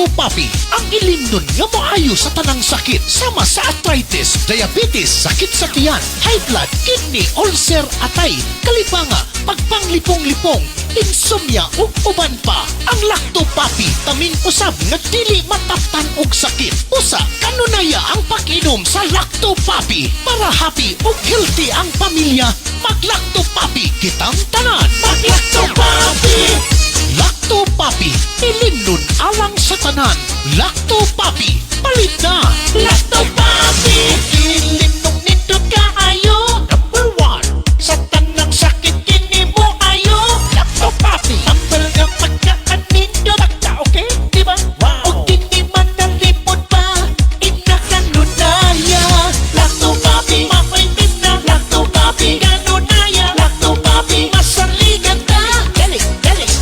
Lactopapi, ang ilimnon nga maayo sa tanang sakit sama sa arthritis, diabetes, sakit sa tiyan, high blood, kidney, ulcer, atay, kalipanga, pagpanglipong-lipong, insomnia ug uban pa. Ang Lactopapi tamin usab nga dili mataptan og sakit. Usa kanunaya ang pag-inom sa Lactopapi para happy ug healthy ang pamilya. Mag-Lactopapi kitang tanan. Mag-Lactopapi. Lactopapi, ilimnon alang sa tanan. Lactopapi, palit na. Lactopapi, ilimnon nindot kaayo. Number 1, sa tanang sakit kini mo ayo. Lactopapi, tambal nga pagkaan nindot. Okay, diba? Wow. O kini man nalimod pa, inakanunaya. Lactopapi, mapaitim na. Lactopapi, kanunaya. Lactopapi, masaligan ka. Galing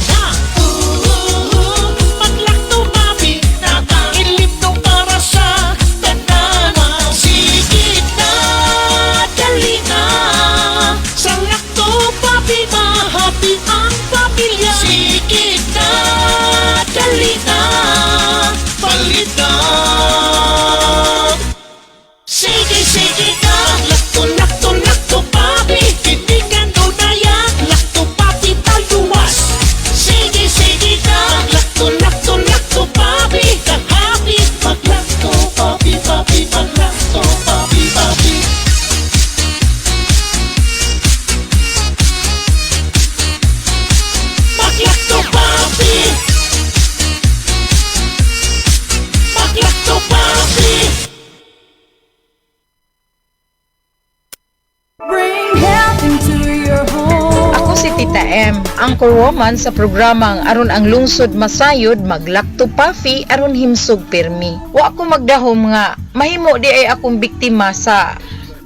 na. Mag-Lactopapi na ka. Ilimno para sa tanan. Sige na, dali na. Sa Lactopapi, mahappy ang pamilya. Sige na, dali na. Palit na. Sige na. Lactopapi. Hindi ka nunaya. Lactopapi taluwas. Sige na. Lactopapi. Kahapi. Mag-Lactopapi, papi. Mag-Lactopapi, papi. Mag-Lactopapi. Mag-Lactopapi. Bring health into your home. Ako si Tita M, anchor woman sa programang aron ang lungsod masayod mag-Lactopapi aron himsog pirmi. Wa ako magdahom nga mahimo di ay akong biktima sa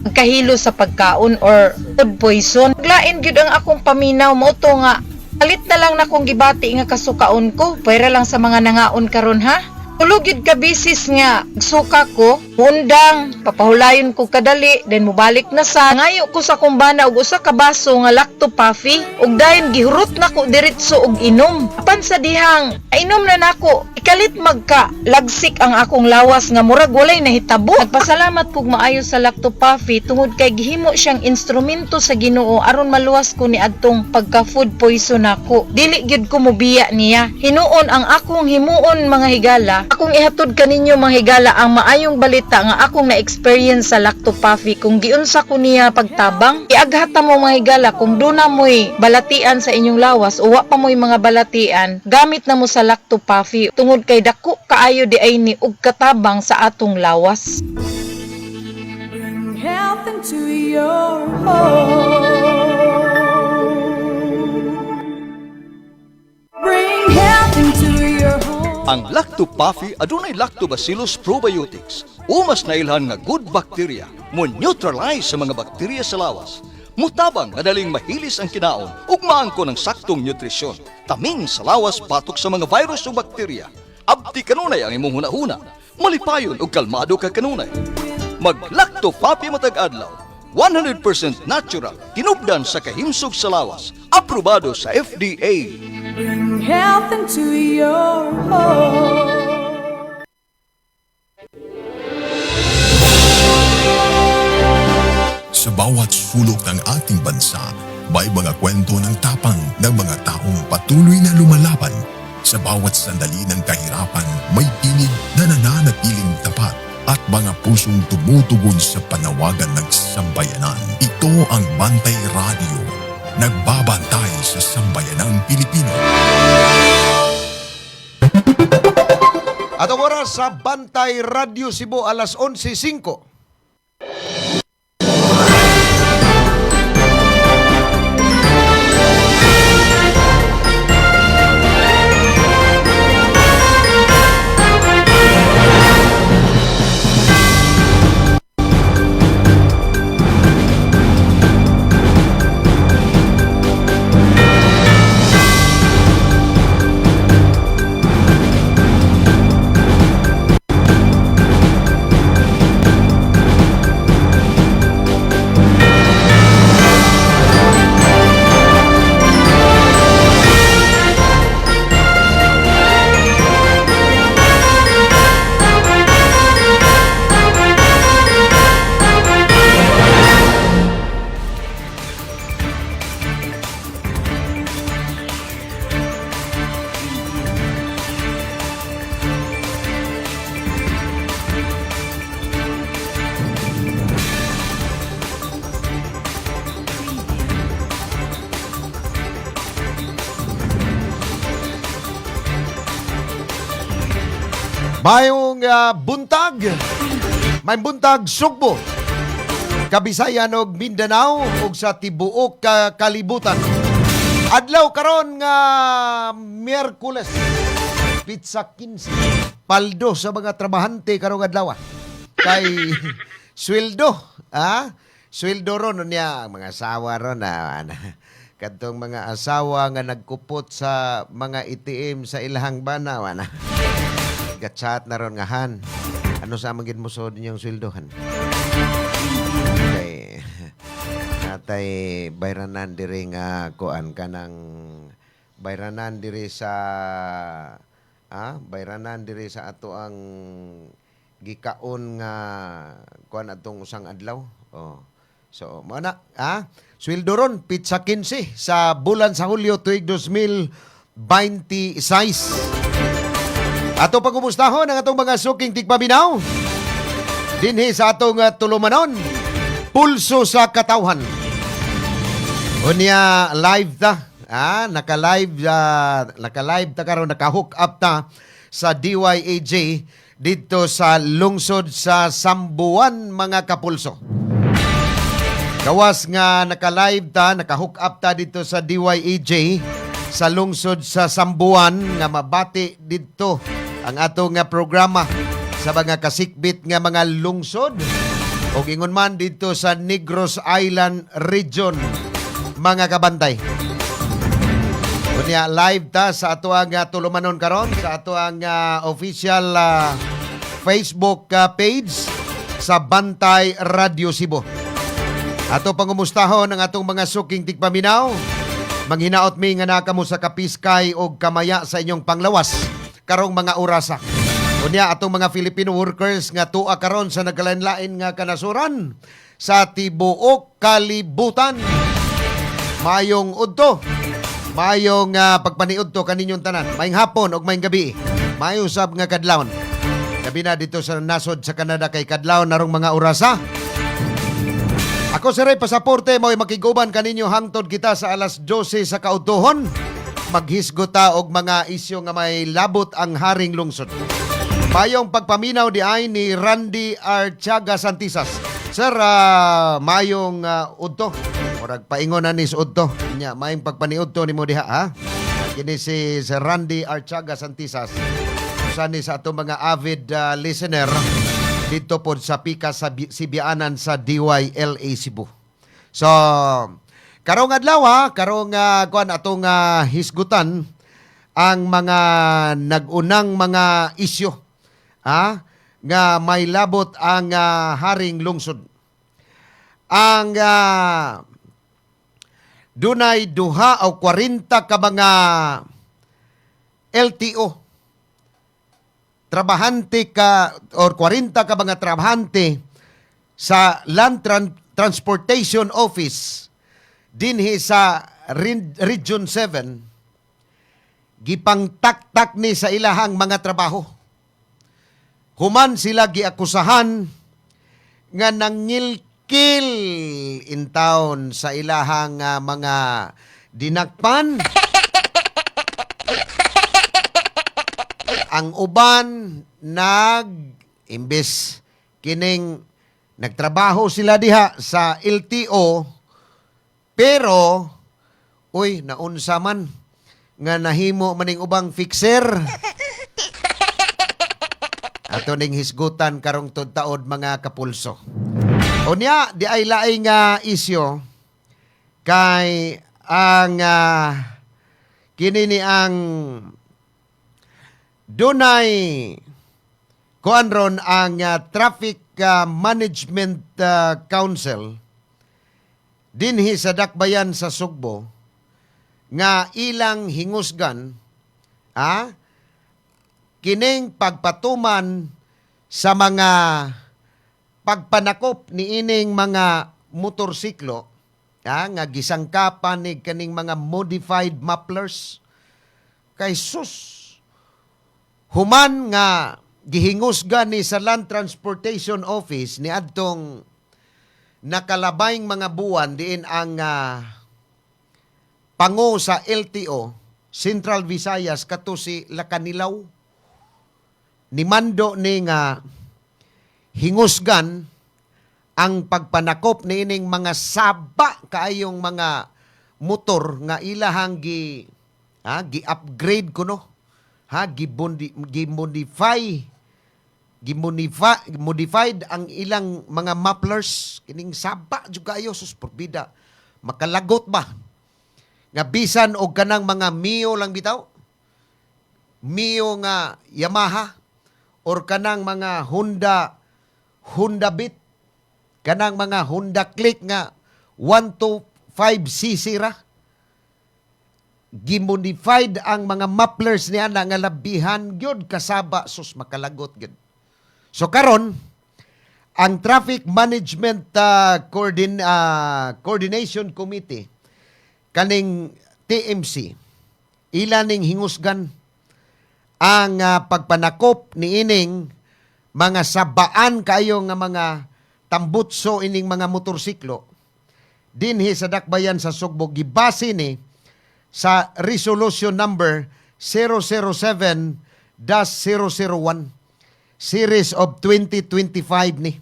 pagkahilo sa pagkaon or food poison. Lain gyud ang akong paminaw mo to nga palit na lang na kong gibati nga kasukaon ko para lang sa mga nangaon karon ha. Tulog yun ka bisis nga suka ko, undang, papahulayon ko kadali, then mubalik na sa ngayo ko sa kumbana og usa ka baso nga Lactopapi, ug dayon gihurot nako diretso og inom. Apan sa dihang inom na nako, ikalit magka lagsik ang akong lawas nga murag walay nahitabo. Nagpasalamat kog maayo sa Lactopapi tungod kay gihimo siyang instrumento sa Ginoo aron maluwas ko ni adtong pagka food poison nako. Dili gyud ko mobiya niya. Hinuon ang akong himuon mga higala. Akong ihatod kaninyo mga higala ang maayong balita nga akong na-experience sa Lactopapi kung giunsa ko niya pagtabang. Iaghata mo mga higala kung duna mo'y balatian sa inyong lawas o wa pa mo'y mga balatian, gamit na mo sa Lactopapi tungod kay dako kaayo di ay ni ug katabang sa atong lawas. Bring health into your home. Bring health into your home. Ang Lactopapi adunay Lactobacillus probiotics o mas nailhan nga good bacteria mo neutralize sa mga bakterya sa lawas. Mutabang madaling mahilis ang kinaon ug maangko ng saktong nutrisyon. Taming sa lawas patok sa mga virus o bakterya. Abti kanunay ang imong hunahuna. Malipayon ug kalmado ka kanunay. Mag-Lactopapi matag adlaw. 100% natural, tinubdan sa kahimsog sa lawas. Aprobado sa FDA. Bring health into your home. Sa bawat sulok ng ating bansa, may mga kwento ng tapang ng mga taong patuloy na lumalaban. Sa bawat sandali ng kahirapan, may tinig na nananatiling tapat at mga pusong tumutugon sa panawagan ng sambayanan. Ito ang Bantay Radio, nagbabantay sa sambayanang Pilipino. At ang oras sa Bantay Radio Cebu, alas 11:05. Mayong buntag. May buntag Sugbo. Kabisayan og Mindanao ug sa tibuok kalibutan. Adlaw karon nga Miyerkules. Pizza 15. Paldo sa mga trabahante karong adlaw. Kay sweldo, sweldo ron niya mga asawa ron kadtong mga asawa nga nagkupot sa mga ATM sa ilahang banaw Gatchat na ron nga han. Ano sa magin mo so ninyong sweldohan? Kay natay bayranan diri nga kuan kanang bayranan diri sa bayranan diri sa ato ang gikaon nga kuan atong usang adlaw. So mo na sweldo ron pizza 15 sa bulan sa Hulyo tuig 2026. Ato pagumustahon ang atong mga suking tigpaminaw dinhi sa atong tulumanon pulso sa katawhan. Unya live ta. Naka-live ta karon, naka-hook up ta sa DYAJ dito sa lungsod sa Sambuan mga kapulso. Gawas nga naka-live ta, naka-hook up ta dito sa DYAJ sa lungsod sa Sambuan nga mabati dito ang atong nga programa sa mga kasikbit nga mga lungsod o ingon man dito sa Negros Island Region mga kabantay. Unya live ta sa ato ang tulumanon karon sa ato ang official Facebook page sa Bantay Radio Cebu. Ato pangumustahon ang atong mga suking tigpaminaw. Manghinaot mi nga nakamo sa kapiskay o kamaya sa inyong panglawas karong mga orasa. Unya atong mga Filipino workers nga tuwa karon sa nagkalain-lain nga kanasuran sa tibuok kalibutan. Mayong udto. Mayong pagpaniud to kaninyong tanan. Mayong hapon o mayong gabi. Mayong sab nga kadlawon. Gabi na dito sa nasod sa Canada kay kadlawon narong mga orasa. Ako si Ray Pasaporte mo'y makiguban kaninyo hangtod kita sa alas 12 sa kautuhon. Maghisgota og mga isyu nga may labot ang haring lungsod. Mayong pagpaminaw di ay ni Randy Archaga Santisas. Sir, mayong udto. Murag paingon na ni sa udto. Nya, mayong pagpaniudto ni mo diha, ha? Kini si Sir Randy Archaga Santisas. Sani sa ato mga avid listener dito po sa Pika sa Sibianan sa DYLA Cebu. So, karong adlaw karong kuan atong hisgutan ang mga nagunang mga isyu nga may labot ang haring lungsod. Ang dunay duha o 40 ka mga LTO trabahante ka or 40 ka mga trabahante sa Land Transportation Office dinhi sa Region 7 gipangtaktak ni sa ilahang mga trabaho. Human sila giakusahan nga nangilkil in town sa ilahang mga dinakpan. Ang uban imbes kining nagtrabaho sila diha sa LTO pero naunsa man nga nahimo maning ubang fixer. Ato ning hisgutan karong tudtaod mga kapulso. Unya di ay laing isyo kay ang kini ni ang dunay kuan ron ang Traffic Management Council dinhi sa Dakbayan sa Sugbo nga ilang hingusgan kining pagpatuman sa mga pagpanakop ni ining mga motorsiklo nga gisangkapan ni kaning mga modified mufflers kay sus human nga gihingusgan ni sa Land Transportation Office ni adtong nakalabayng mga buwan diin ang pango sa LTO Central Visayas kato si Lacanilaw ni mando ni nga hingusgan ang pagpanakop ni ining mga saba kaayong mga motor nga ilahang gi-upgrade kuno. Modified ang ilang mga mufflers kining saba jud kayo sus porbida. Makalagot ba? Nga bisan og kanang mga Mio lang bitaw. Mio nga Yamaha or kanang mga Honda Beat, kanang mga Honda Click nga 125cc ra. Gimodified ang mga mufflers niya na nga labihan gyud kasaba sus makalagot gyud. So karon ang Traffic Management Coordination Committee kaning TMC ila ning hingusgan ang pagpanakop ni ining mga sabaan kayo nga mga tambutso ining mga motorsiklo dinhi sa dakbayan sa Sugbo gibase ni sa resolution number 007-001 series of 2025 ni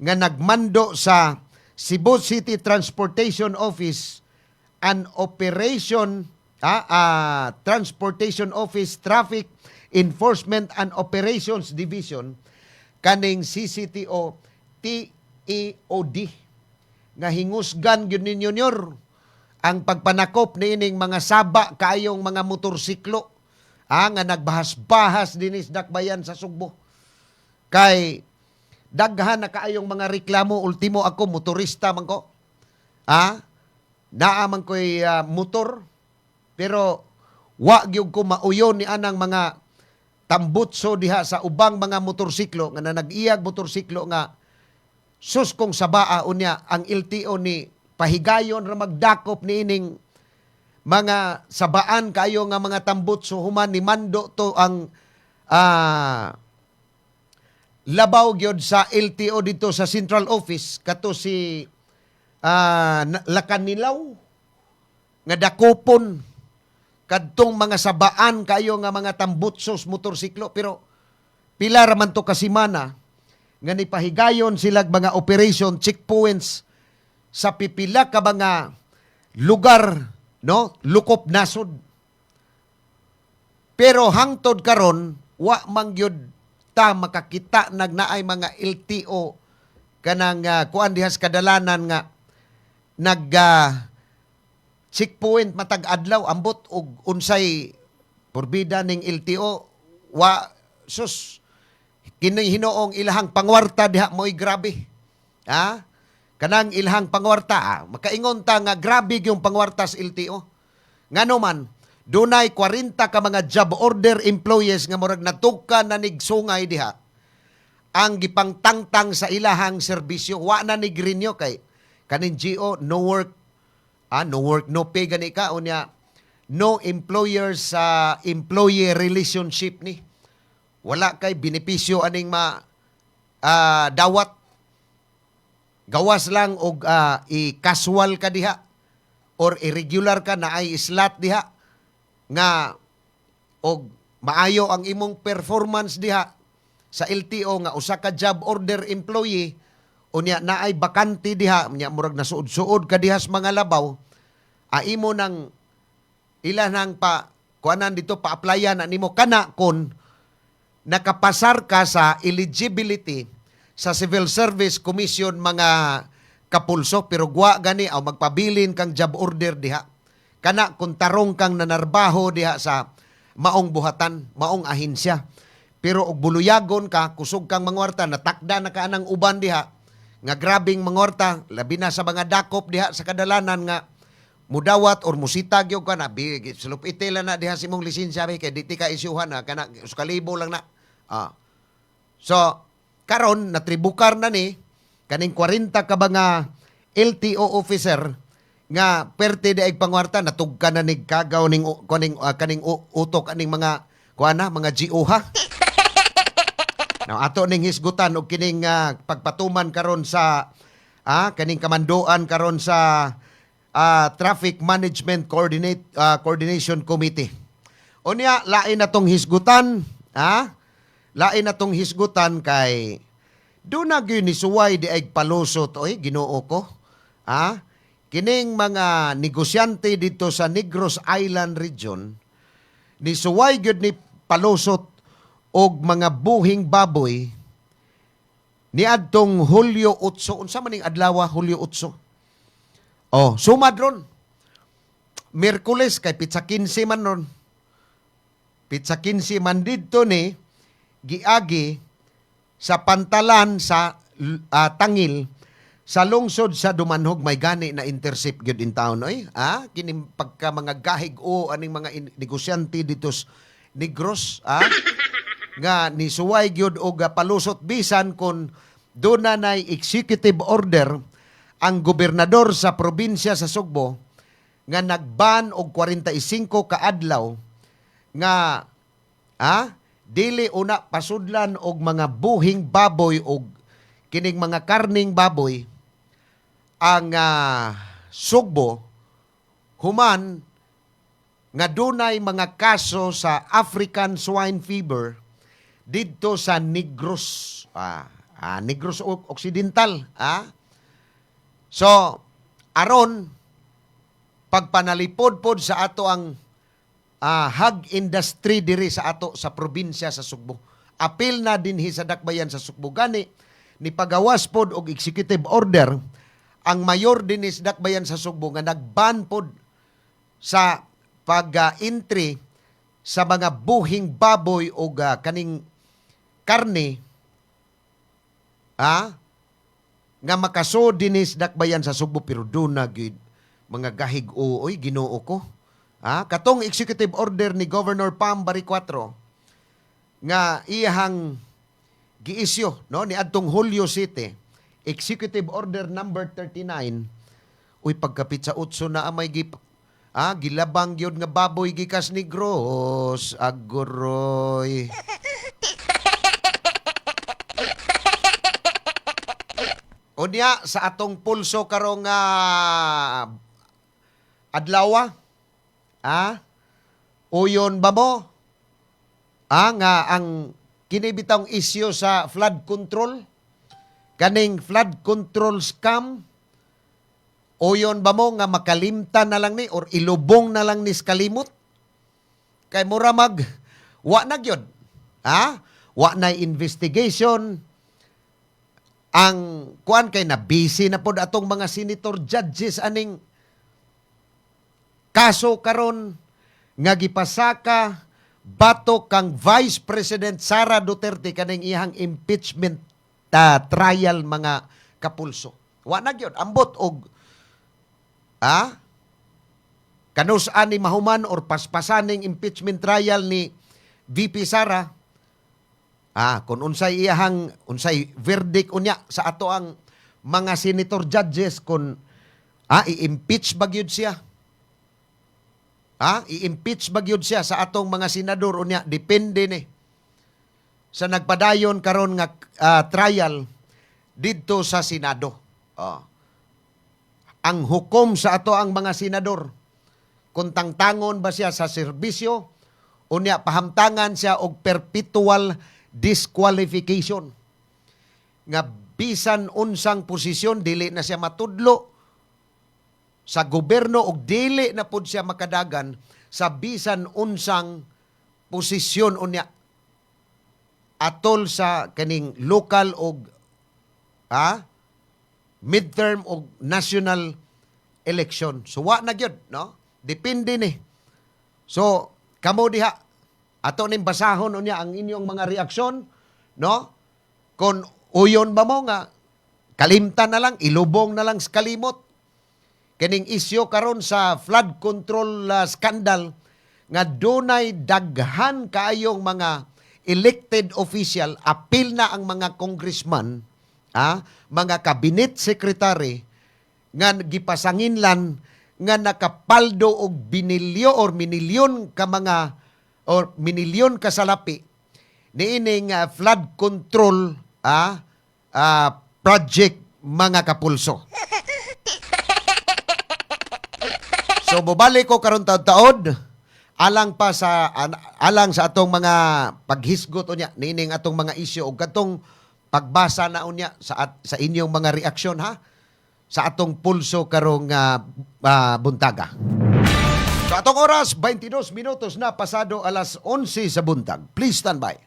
nga nagmando sa Cebu City Transportation Office and Transportation Office Traffic Enforcement and Operations Division kaning CCTO TEOD nga hingusgan gyud ninyo nyor ang pagpanakop niining mga saba kaayong mga motorsiklo nga nagbahas-bahas dinis dakbayan sa Sugbo. Kay daghan na kaayong mga reklamo, ultimo ako motorista man ko. Naa man ko'y motor pero wa gyud ko mauyon ni anang mga tambutso diha sa ubang mga motorsiklo nga nag-iyag motorsiklo nga sus kong sabaa unya ang LTO ni pahigayon ra magdakop niining mga sabaan kayo nga mga tambutso human ni mando to ang labaw gyud sa LTO dito sa Central Office kato si Lakanilaw nga dakopon kadtong mga sabaan kayo nga mga tambutsos motorsiklo pero pila ra man to kasimana nga nipahigayon silag mga operation checkpoints sa pipila ka mga lugar no lukop nasod. Pero hangtod karon wa man gyud ta makakita nagnaay mga LTO kanang kuan dihas kadalanan nga nag checkpoint matag adlaw ambot og unsay porbida ning LTO wa sus kini hinoong ilahang pangwarta diha mo'y grabe. Kanang ilahang pangwarta, makaingon ta nga grabe yung pangwarta sa LTO. Ngano man, dunay 40 ka mga job order employees nga murag natukan na nigsungay diha. Ang gipangtangtang sa ilahang serbisyo, wa na nigrinyo kay kanin GO, no work, no pay gani ka, unya, no employers employee relationship ni. Wala kay benepisyo aning dawat. Gawas lang og i-casual ka diha or irregular ka na ay slot diha nga og maayo ang imong performance diha sa LTO nga usa ka job order employee unya na ay bakante diha nya murag nasuod-suod ka diha sa mga labaw imo nang ila nang kuanan dito pa-applyan na nimo kana kon nakapasar ka sa eligibility sa Civil Service Commission mga kapulso pero gwa gani o magpabilin kang job order diha kana kung tarong kang nanarbaho diha sa maong buhatan maong ahensya pero og buluyagon ka kusog kang mangwarta natakda na ka anang uban diha nga grabing mangwarta labi na sa mga dakop diha sa kadalanan nga mudawat or musita gyud ka na sulupite lang na diha sa imong lisensya kay diti ka isyuhan na kana kalibo lang na so karon natribukar na ni kaning 40 ka mga LTO officer nga perte daig pangwarta natugkan na nig kagaw ning kaning utok aning mga kuana mga GO ha. Now ato ning hisgutan og kining pagpatuman karon sa kaning kamandoan karon sa Traffic Management Coordination Committee. Unya lain natong hisgutan lain na tong hisgutan kay doon na gyud ni suway di ay palusot oy Ginoo ko. Kining mga negosyante dito sa Negros Island region ni suway gyud ni palusot og mga buhing baboy ni adtong Hulyo 8. Unsa man ning adlaw Hulyo 8? Sumad ron. Miyerkules kay pitsa 15 man ron. Pitsa 15 man didto ni giagi sa pantalan sa Tangil sa lungsod sa Dumanhog may gani na intercept gyud in town oy. Kini pagka mga gahig o aning mga negosyante dito sa Negros nga ni suway gyud og palusot bisan kon doon na nay executive order ang gobernador sa probinsya sa Sugbo nga nagban og 45 ka adlaw nga dili una pasudlan og mga buhing baboy og kining mga karning baboy ang Sugbo human nga dunay mga kaso sa African swine fever didto sa Negros Negros Occidental So aron pagpanalipod-pod sa ato ang hog industry diri sa ato sa probinsya sa Sugbo. Apil na dinhi sa dakbayan sa Sugbo gani ni pagawas pod og executive order ang mayor dinhi sa dakbayan sa Sugbo nga nagban pod sa pag-entry sa mga buhing baboy o kaning karne nga makaso dinis dakbayan sa Sugbo pero doon na gid mga gahig oy Ginoo ko. Katong executive order ni Governor Pam Baricuatro nga iyang giisyo no ni adtong Hulyo 7, executive order number 39. Uy pagkapit sa 8 na amay gilabang gyud nga baboy gikas Negros aguroy. Unya sa atong pulso karong adlaw uyon ba mo nga ang kinibitang isyu sa flood control kaning flood control scam uyon ba mo nga makalimtan na lang ni or ilubong na lang ni kalimot kay mura wa na gyud wa na investigation ang kuan kay na busy na pod atong mga senator judges aning kaso karon nga gipasaka batok kang Vice President Sara Duterte kaning iyang impeachment trial mga kapulso. Wa na gyud ambot og kanus-an ni mahuman or paspasan ning impeachment trial ni VP Sara. Kung unsay verdict unya sa ato ang mga senator judges kung i-impeach ba gyud siya. I-impeach ba gyud siya sa atong mga senador unya depende ni sa nagpadayon karon nga trial didto sa Senado. Ang hukom sa ato ang mga senador kung tangtangon ba siya sa serbisyo unya pahamtangan siya og perpetual disqualification nga bisan unsang posisyon dili na siya matudlo sa gobyerno og dili na pud siya makadagan sa bisan unsang posisyon unya atol sa kaning local og midterm og national election. So wa na gyud no? Depende ni. So kamo diha ato ning basahon unya ang inyong mga reaksyon no? Kung uyon ba mo nga kalimtan na lang, ilubong na lang sa kalimot kining isyu karon sa flood control scandal nga dunay daghan kaayong mga elected official, apil na ang mga congressman, mga cabinet secretary nga gipasanginlan nga nakapaldo og binilyo or minilyon ka mga or minilyon ka salapi niining flood control project mga kapulso. So, bubalik ko karon taod-taod, alang sa atong mga paghisgot unya nining atong mga isyu ug katong pagbasa na unya sa inyong mga reaksyon ha sa atong pulso karong buntaga. So atong oras 22 minutos na pasado alas 11 sa buntag. Please stand by.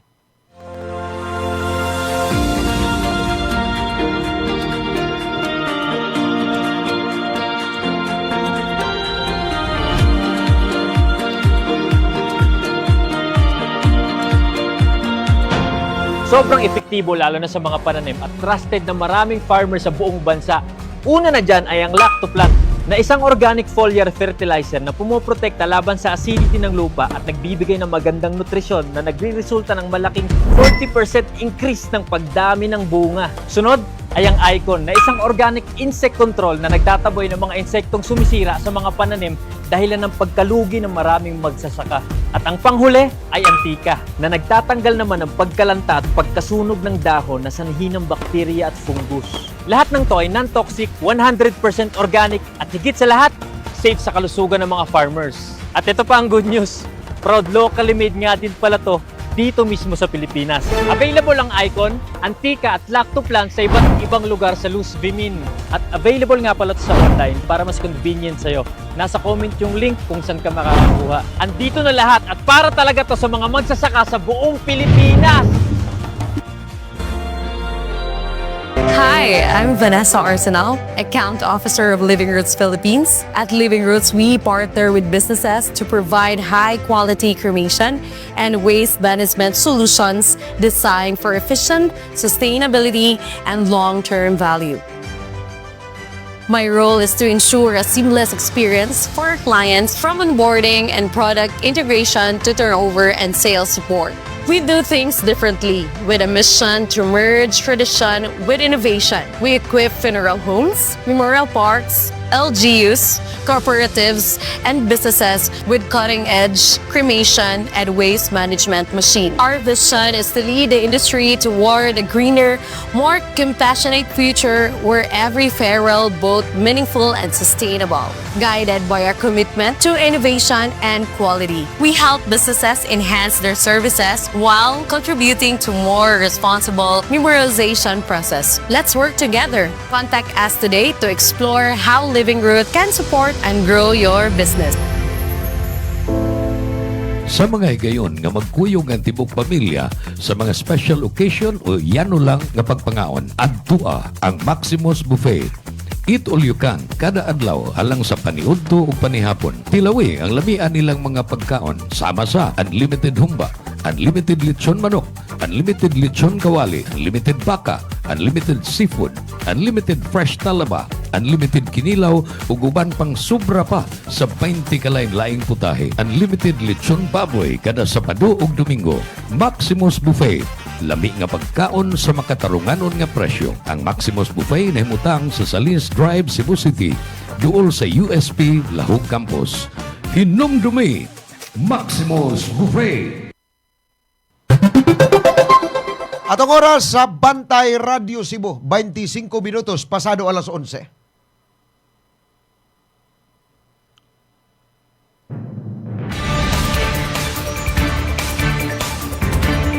Sobrang epektibo lalo na sa mga pananim at trusted na maraming farmers sa buong bansa. Una na dyan ay ang Lactoplant na isang organic foliar fertilizer na pumoprotekta laban sa acidity ng lupa at nagbibigay ng magandang nutrisyon na nagre-resulta ng malaking 40% increase ng pagdami ng bunga. Sunod ay ang Icon na isang organic insect control na nagtataboy ng mga insektong sumisira sa mga pananim dahilan ng pagkalugi ng maraming magsasaka. At ang panghuli ay Antika na nagtatanggal naman ng pagkalanta at pagkasunog ng dahon na sanhi ng bakterya at fungus. Lahat ng to ay non-toxic, 100% organic at higit sa lahat, safe sa kalusugan ng mga farmers. At ito pa ang good news, proud locally made nga din pala to dito mismo sa Pilipinas. Available ang Icon, Antika at Lactoplant sa iba't ibang lugar sa Luz Vimin. At available nga pala to sa online para mas convenient sa'yo. Nasa comment yung link kung saan ka makakakuha. Andito na lahat at para talaga to sa mga magsasaka sa buong Pilipinas! Hi, I'm Vanessa Arsenal, Account Officer of Living Roots Philippines. At Living Roots, we partner with businesses to provide high-quality cremation and waste management solutions designed for efficient sustainability and long-term value. My role is to ensure a seamless experience for our clients from onboarding and product integration to turnover and sales support. We do things differently with a mission to merge tradition with innovation. We equip funeral homes, memorial parks, LGUs, cooperatives, and businesses with cutting-edge cremation and waste management machine. Our vision is to lead the industry toward a greener, more compassionate future where every farewell both meaningful and sustainable, guided by our commitment to innovation and quality. We help businesses enhance their services while contributing to more responsible memorialization process. Let's work together. Contact us today to explore how Living Root can support and grow your business. Sa mga higayon nga magkuyog ang tibok pamilya sa mga special occasion o yano lang nga pagpangaon, adtua ang Maximus Buffet. Eat all you can, kada adlaw alang sa paniudto o panihapon. Tilawi ang lamian nilang mga pagkaon sama sa unlimited humba, unlimited lechon manok, unlimited lechon kawali, unlimited baka, unlimited seafood, unlimited fresh talaba, unlimited kinilaw ug uban pang sobra pa sa 20 kalain-laing putahe. Unlimited lechon baboy kada Sabado ug Domingo. Maximus Buffet. Lami nga pagkaon sa makatarunganon nga presyo. Ang Maximus Buffet na himutang sa Salis Drive, Cebu City, duol sa USP Lahog Campus. Hinumdumi, Maximus Buffet. Atong oras sa Bantay Radio Cebu, 25 minutos pasado alas 11.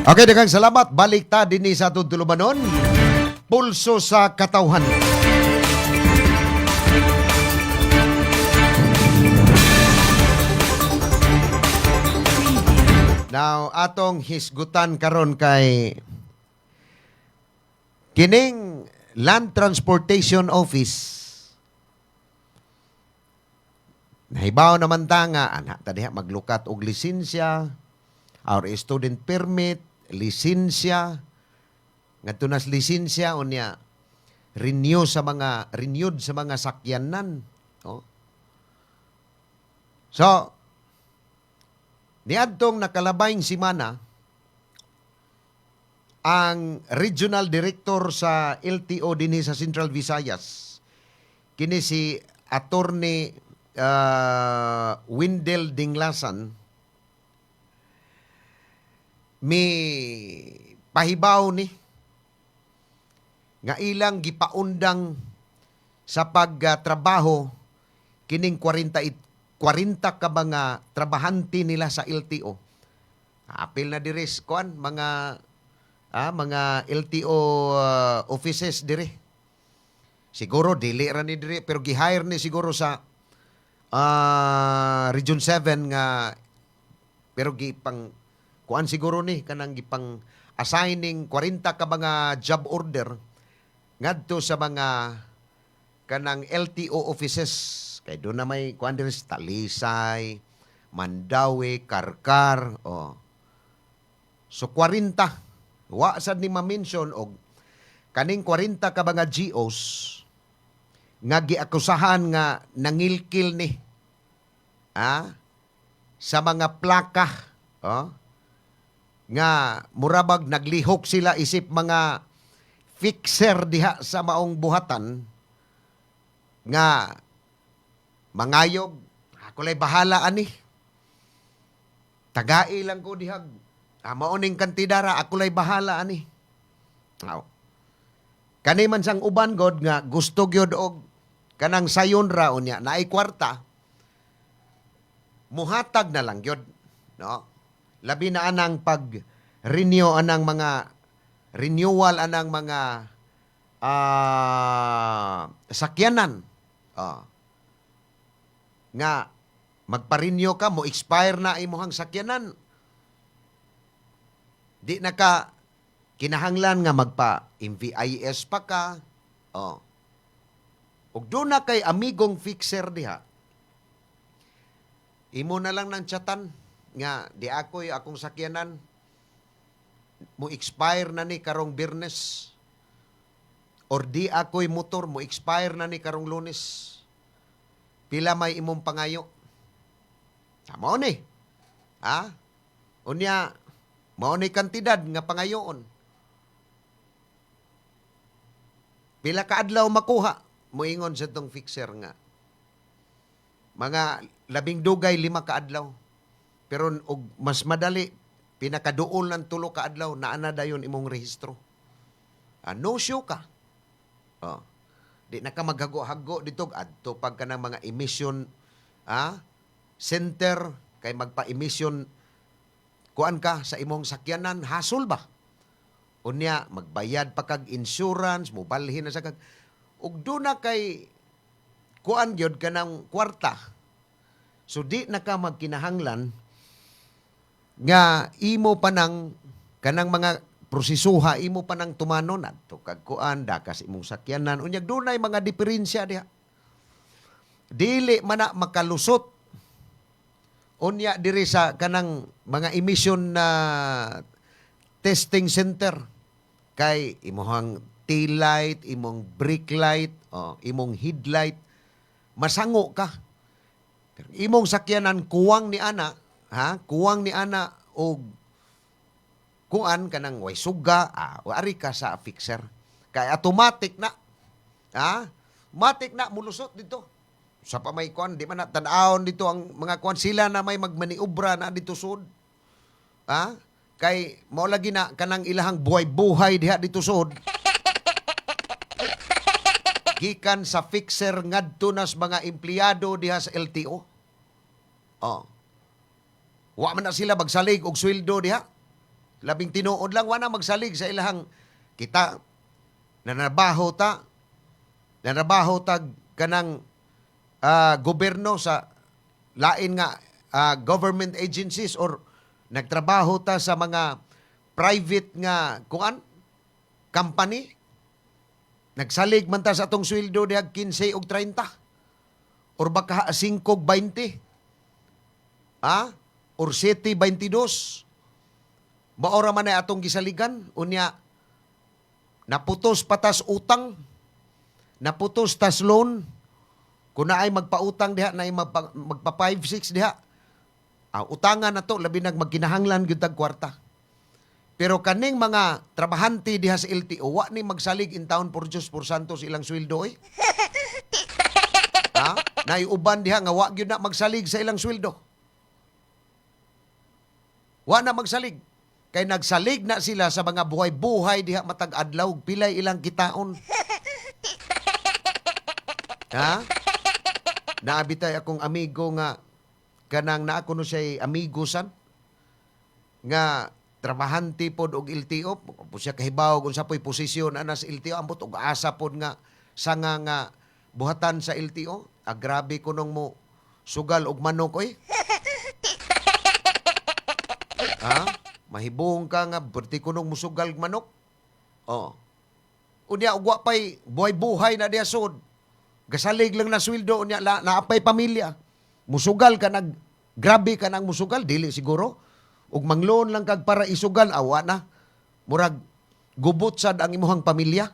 Okay, daghang salamat. Balik ta dinhi sa atong tulumanon. Pulso sa katawhan. Now, atong hisgutan karon kay kining Land Transportation Office. Nahibaw naman ta nga ana ta diha maglukat og lisensya or student permit, lisensya, ngadto nas lisensya unya renewed sa mga sakyanan, oh. So niadtong nakalabayng semana ang regional director sa LTO dinhi sa Central Visayas kini si Attorney Windel Dinglasan mi pahibaw ni nga ilang gipaundang sa pagtrabaho kining 48 40 ka mga trabahante nila sa LTO. Apil na diri kuan mga LTO offices diri. Siguro dili ra ni diri pero gi-hire ni siguro sa Region 7 nga pero gipang kuan siguro ni kanang gipang assigning 40 ka mga job order ngadto sa mga kanang LTO offices kay do na may kuan diri sa Talisay, Mandawi, Karkar, So 40 wa sad ni ma-mention og kaning 40 ka mga GOs nga giakusahan nga nangilkil ni sa mga plaka nga murabag naglihok sila isip mga fixer diha sa maong buhatan nga mangayog ako lay bahala ani tagai lang ko dihag maoning kantidara ako lay bahala ani kani man sang uban god nga gusto gyud og kanang sayon ra unya naay kwarta muhatag na lang gyud no labi na anang pag renew anang mga renewal anang mga sakyanan nga magpa-renew ka mo expire na imong sakyanan di na ka kinahanglan nga magpa-MVIS pa ka ug do na kay amigong fixer diha imo na lang ng chatan nga di ako'y akong sakyanan mo expire na ni karong Biyernes or di ako'y motor mo expire na ni karong Lunes pila may imong pangayo mao ni unya mao ni kantidad nga pangayoon pila ka adlaw makuha moingon sa tong fixer nga mga 12 5 ka adlaw pero og mas madali pinakaduol ng 3 ka adlaw naana dayon imong rehistro no show ka di na ka maghago-hago dito adto pag ka ng mga emission center kay magpa-emission kuan ka sa imong sakyanan hasol ba unya magbayad pa kag insurance mobalhin na sa kag ug do na kay kuan gyud kanang kwarta so di na ka magkinahanglan nga imo pa nang kanang mga prosesuha imo pa nang tumanon adto kag kuan dakas imong sakyanan unya dunay mga diferensya diha dili man na makalusot unya diri sa kanang mga emission na testing center kay imong tail light imong brake light imong headlight masango ka imong sakyanan kuwang ni ana kuwang ni ana og kuan kanang way suga wari ka sa fixer kay automatic na matik na mulusot dito sa pamay kuan di man na tan-awon dito ang mga kuan sila na may magmaniobra na dito sud kay mao lagi na kanang ilahang buhay-buhay diha dito sud gikan sa fixer ngadto nas mga empleyado diha sa LTO wa man na sila magsalig og sweldo diha labing tinuod lang wa na magsalig sa ilahang kita nanabaho ta kanang gobyerno sa lain nga government agencies or nagtrabaho ta sa mga private nga kuan company nagsalig man ta sa atong sweldo diha 15 og 30 or baka 5 og 20 or 7.22 maora man ay atong gisaligan unya naputos patas utang naputos tas loan kung na ay magpautang diha na ay magpa 5-6 diha utangan na to labi nag magkinahanglan gyud tag kwarta pero kaning mga trabahante diha sa LTO wa ni magsalig in town por Diyos por Santos ilang sweldo naiuban diha nga wa gyud na magsalig sa ilang sweldo wa na magsalig kay nagsalig na sila sa mga buhay-buhay diha matag adlaw pilay ilang kitaon naabitay akong amigo nga kanang naa kuno siya amigo san nga trabahante pod og LTO po siya kahibaw kung sa po'y posisyon ana sa LTO ambot og asa pod nga sanga nga buhatan sa LTO. Grabe kunong mo sugal og manok oy. Ha? Mahibong ka nga berti kunong musugal og manok. Oh. Unya ugwa pay buhay-buhay na diya sud. Gasalig lang na sweldo unya naapay pamilya. Musugal ka nag grabe ka nang musugal dili siguro. Ug mangloon lang kag para isugal awa na. Murag gubot sad ang imuhang pamilya.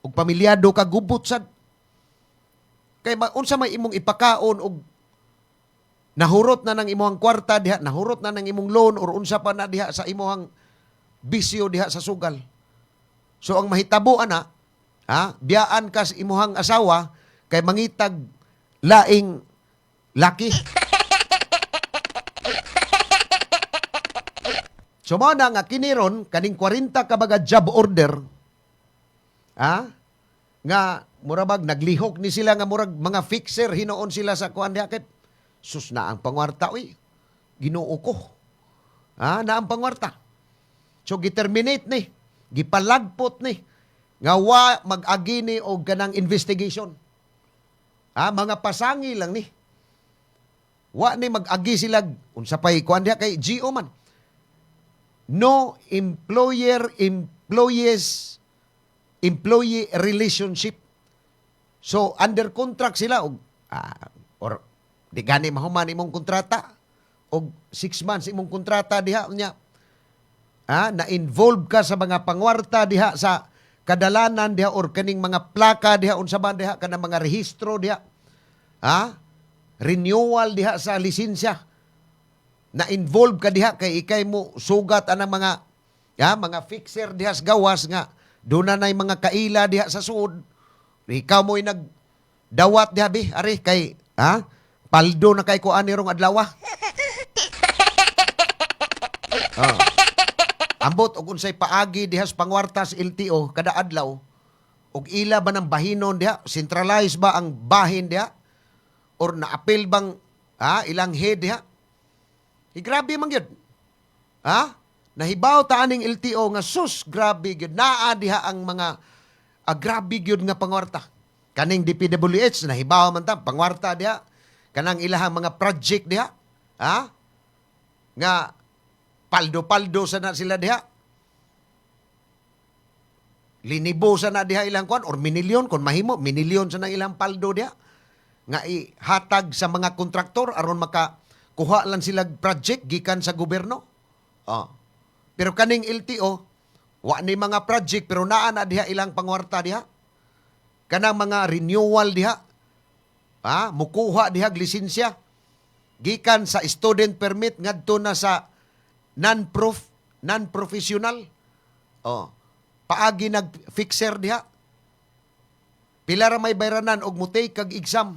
Ug pamilyado ka gubot sad. Kay unsa may imong ipakaon og nahurot na ng imuhang kwarta diha, nahurot na ng imong loan or unsa pa na diha sa imuhang bisyo diha sa sugal. So ang mahitabo ana, biyaan ka sa imuhang asawa kay mangitag laing laki. So mao na nga kiniron kaning 40 ka baga job order. Nga murabag naglihok ni sila nga murag mga fixer hinoon sila sa kuan diha ket sus na ang pangwarta oy. Ginoo ko. Na ang pangwarta. So giterminate ni, gipalagpot ni nga wa mag-agi ni og ganang investigation. Mga pasangi lang ni. Wa ni mag-agi sila unsa pay kuan diha kay GO man. No employee relationship. So under contract sila og or di gani mahuman imong kontrata og 6 months imong kontrata diha nya. Na-involve ka sa mga pangwarta diha sa kadalanan diha or kaning mga plaka diha unsa man diha kanang mga rehistro diha. Renewal diha sa lisensya. Na-involve ka diha kay ikay mo sugat anang mga mga fixer diha sa gawas nga doon na mga kaila diha sa suod. Ikaw mo'y nagdawat diha bi ari kay paldo na kay kuan nirong adlaw. Ambot og unsay paagi diha sa pangwarta sa LTO kada adlaw og ila ba ng bahinon diha, centralize ba ang bahin diha or naapil bang ilang head diha. Grabe man gyud. Nahibaw ta aning LTO nga sus grabe gyud naa diha ang mga grabe gyud nga pangwarta. Kaning DPWH nahibaw man ta pangwarta diha. Kanang ilahang mga project diha. Nga paldo-paldo sa na sila diha. Linibo sa na diha ilang kuan or minilyon kon mahimo minilyon sa na ilang paldo diha. Nga ihatag sa mga kontraktor aron makakuha lang sila project gikan sa gobyerno. Pero kaning LTO wa ni mga project pero naa na diha ilang pangwarta diha. Kanang mga renewal diha. Mukuha diha lisensya gikan sa student permit ngadto na sa non-professional. Paagi nag-fixer diha. Pila ra may bayranan og mutay kag exam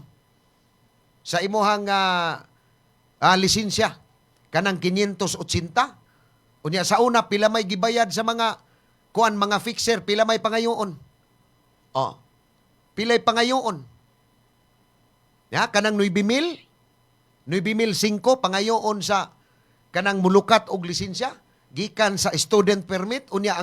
sa imuhang lisensya kanang 580. Unya sa una pila may gibayad sa mga mga fixer, pila may pangayoon. Pilay pangayoon. Kanang 9,000, 9,005 pangayoon sa kanang mulukat og lisensya gikan sa student permit unya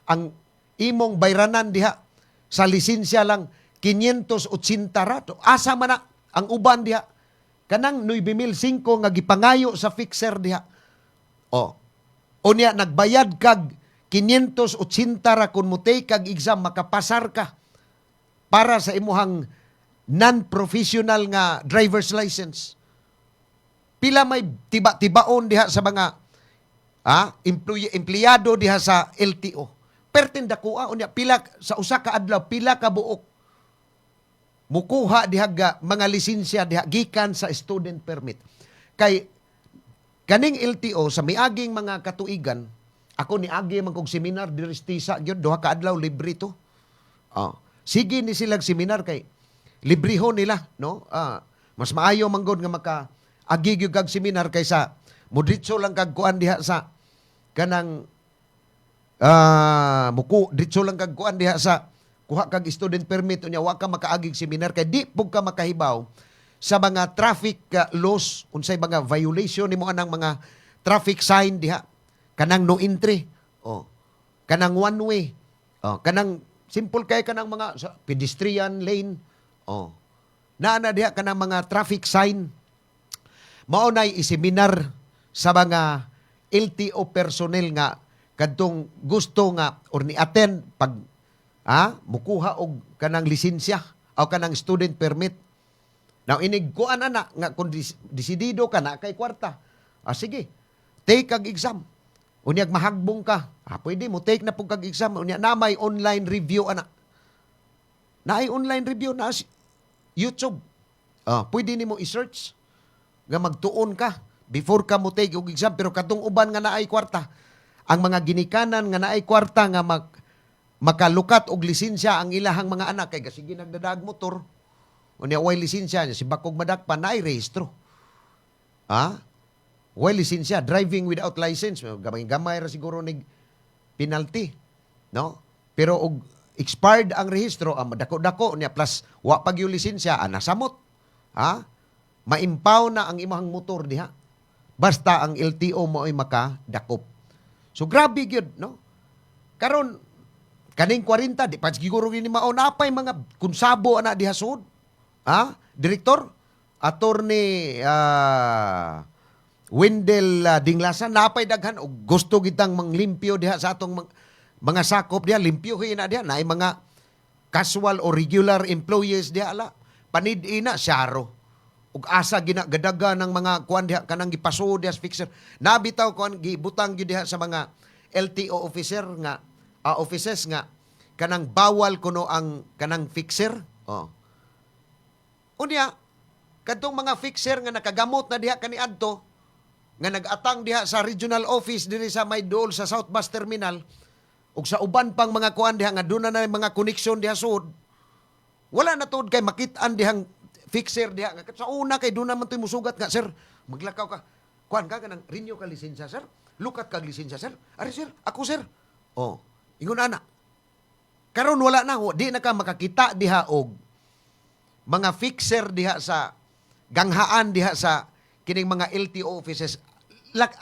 ang imong bayranan diha sa lisensya lang 580 ra. Asa man na ang uban diha kanang 9,005 nga gipangayo sa fixer diha. Unya nagbayad kag 580 ra kun mutay kag exam makapasar ka para sa imuhang non-professional nga driver's license. Pila may tiba-tibaon diha sa mga empleyado diha sa LTO. Pertin dakuha unya pila sa usa ka adlaw pila ka buok mukuha diha mga lisensya diha gikan sa student permit. Kay kaning LTO sa miaging mga katuigan ako niagi man kog seminar diri sa Tisa gyud duha ka adlaw libre to. Sige ni silang seminar kay librehon nila, no? Mas maayo man gud nga maka-agi gyud kag seminar kaysa mudritso lang kag kuan diha sa kanang ditso lang kag kuan diha sa kuha kag student permit unya wa ka makaagig seminar kay di pug ka makahibaw sa mga traffic laws, unsay mga violation nimo anang mga traffic sign diha. Kanang no entry. Oh. Kanang one way. Oh, kanang simple kay kanang mga pedestrian lane. Oh. Naa na diha kanang mga traffic sign. Mao nay iseminar sa mga LTO personnel nga kadtong gusto nga or ni-attend pag mukuha og kanang lisensya o kanang student permit. Now inigkuan ana nga kung desidido ka na kay kwarta. Sige, take kag exam. Unyag mahagbong ka. Pwede mo take na pug kag exam. Unya na may online review ana. Naay online review na YouTube. Pwede nimo i-search nga magtuon ka before ka mo take og exam, pero katong uban nga naay kwarta, ang mga ginikanan nga naay kwarta nga makalukat og lisensya ang ilahang mga anak kay sige nagdadag motor. Unya way lisensya niya si bakog madakpan naay rehistro. Way lisensya, driving without license, gamay ra siguro nig penalty, no? Pero og expired ang rehistro, dako-dako niya plus wa pag yung lisensya, nasamot. Maimpaw na ang imahang motor diha. Basta ang LTO mo ay makadakop. So grabe gyud, no? Karon kaning 40 di pa siguro gini mao napay mga kunsabo ana diha sud. Direktor Attorney Wendell Dinglasan napay daghan og gusto gitang manglimpyo diha sa atong mga sakop diha, limpyo na diha naay mga casual or regular employees diha ala. Panid-ina syaro. Ug asa ginagadaga ng mga kuan diha kanang gipaso diha fixer. Nabitaw kuan gibutang gyud diha sa mga LTO officer nga offices nga kanang bawal kuno ang kanang fixer. Unya kadtong mga fixer nga nakagamot na diha kaniadto nga nag-atang diha sa regional office diri sa Maydol sa South Bus Terminal ug sa uban pang mga kuan diha nga duna na mga koneksyon diha sud. Wala na tuod kay makit-an dihang fixer diha nga sa una kay duna man toy musugat nga, sir, maglakaw ka. Kuan ka kanang renew ka lisensya, sir. Lukat kag lisensya, sir. Ari sir, ako sir. Ingon ana. Karon wala na, di na ka makakita diha og mga fixer diha sa ganghaan diha sa kining mga LTO offices.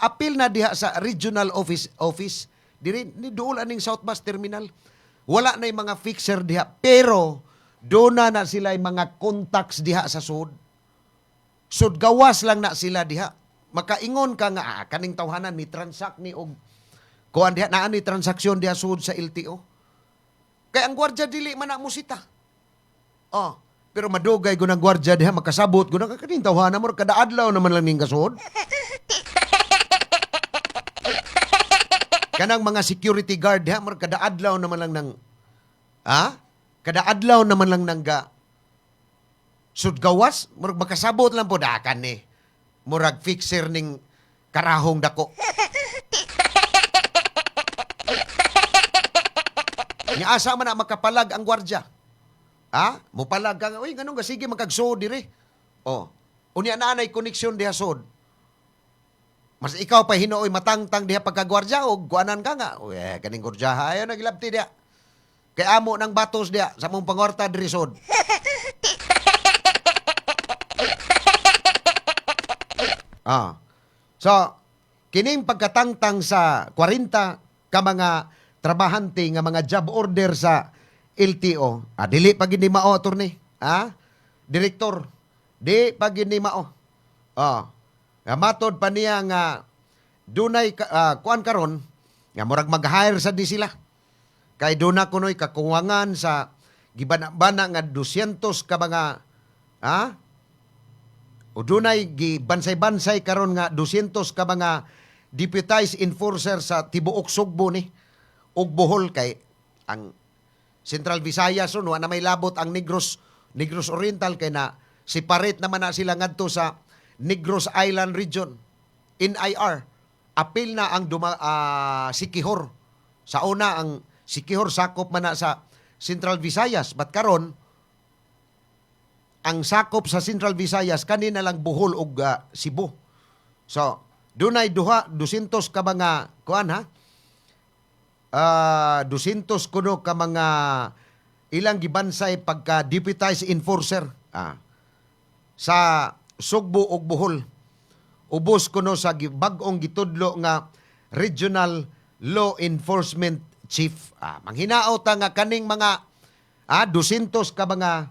Apil na diha sa regional office diri ni duol aning South Bus Terminal. Wala na yung mga fixer diha, pero doon na sila yung mga contacts diha sa sud. Sud gawas lang na sila diha. Makaingon ka nga, kaning tawhanan ni transact ni og kuan diha, naan ni transaksyon diha sud sa LTO. Kaya ang gwardya dili man na musita. Pero madugay ko ng gwardya diha, makasabot ko na kaning tawhanan mo, kada adlaw naman lang ning kasud. Kanang mga security guard diha, kada adlaw naman lang ng kada adlaw naman lang nangga sudgawas, murag makasabot lang po dakan ni. Murag fixer ning karahong dako. Nya asa man na makapalag ang gwardya. Mupalag ka nga, uy, ganun ka, sige, magkagso dire. Unya na anay koneksyon diha sod. Mas ikaw pa hinooy matangtang diha pagkagwardya o guanan ka nga. Kaning gwardya, ayaw nagilabti diha. Kay amo ng batos diya sa mong pangorta drisod. So, kining pagkatangtang sa 40 ka mga trabahante nga mga job order sa LTO. Dili pa gid ni mao attorney. Direktor, di pa gid ni mao. Matod pa niya nga dunay kuan karon nga murag mag-hire sa di sila. Kay doon na kuno'y kakuwangan sa gibana-bana nga 200 ka mga, o doon ay gibansay-bansay karon nga 200 ka mga deputized enforcer sa tibuok Sugbo ni, ug Bohol kay ang Central Visayas no na may labot ang Negros Oriental kay na separate naman na sila ngadto sa Negros Island region. NIR, apil na ang Siquijor. Sa una ang Siquijor sakop man na sa Central Visayas, but karon ang sakop sa Central Visayas kanina lang Bohol ug Cebu. So, dunay 200 ka mga kuan 200 kuno ka mga ilang gibansay pagka deputized enforcer. sa Sugbo ug Bohol. Ubos kuno sa bag-ong gitudlo nga Regional Law Enforcement Chief. Manghinaot nga kaning mga 200 ka mga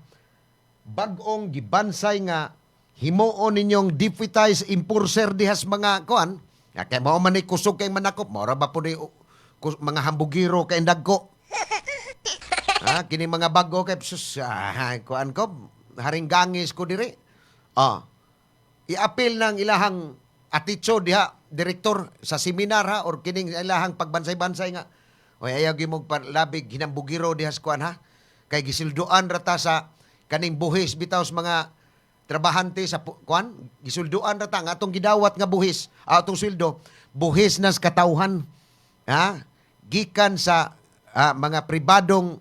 bag-ong gibansay nga himuon ninyong deputized enforcer dihas mga kuan. Kay mao man ni kusog kay manakop, mao ra ba po ni mga hambugiro kay dagko. Kini mga bago kay sus kuan ko haring gangis ko diri. I-appeal ng ilahang attitude diha direktor sa seminar or kining ilahang pagbansay-bansay nga. Oy ayaw gimog labig hinambugiro dihas kuan kay gisilduan rata sa kaning buhis bitaw sa mga trabahante sa kuan gisulduan rata nga atong gidawat nga buhis atong sweldo buhis nas katawhan gikan sa mga pribadong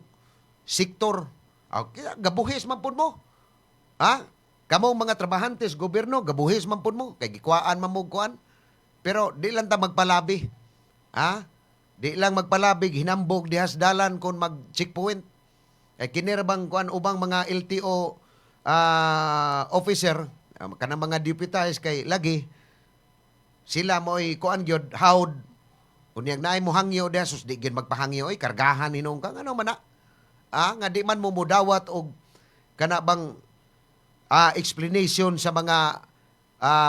sektor gabuhis man pud mo kamo mga trabahantes gobyerno gabuhis man pud mo kay gikuan man mo kuan pero di lang ta magpalabi di lang magpalabi hinambog dihas dalan kon mag checkpoint kay kini ra bang kuan ubang mga LTO officer kanang mga deputized kay lagi sila mo'y kuan gyud hawd unyag naay mo hangyo diha sus di gyud magpahangyo kargahan hinung kang ano man nga di man mo mudawat og kana bang explanation sa mga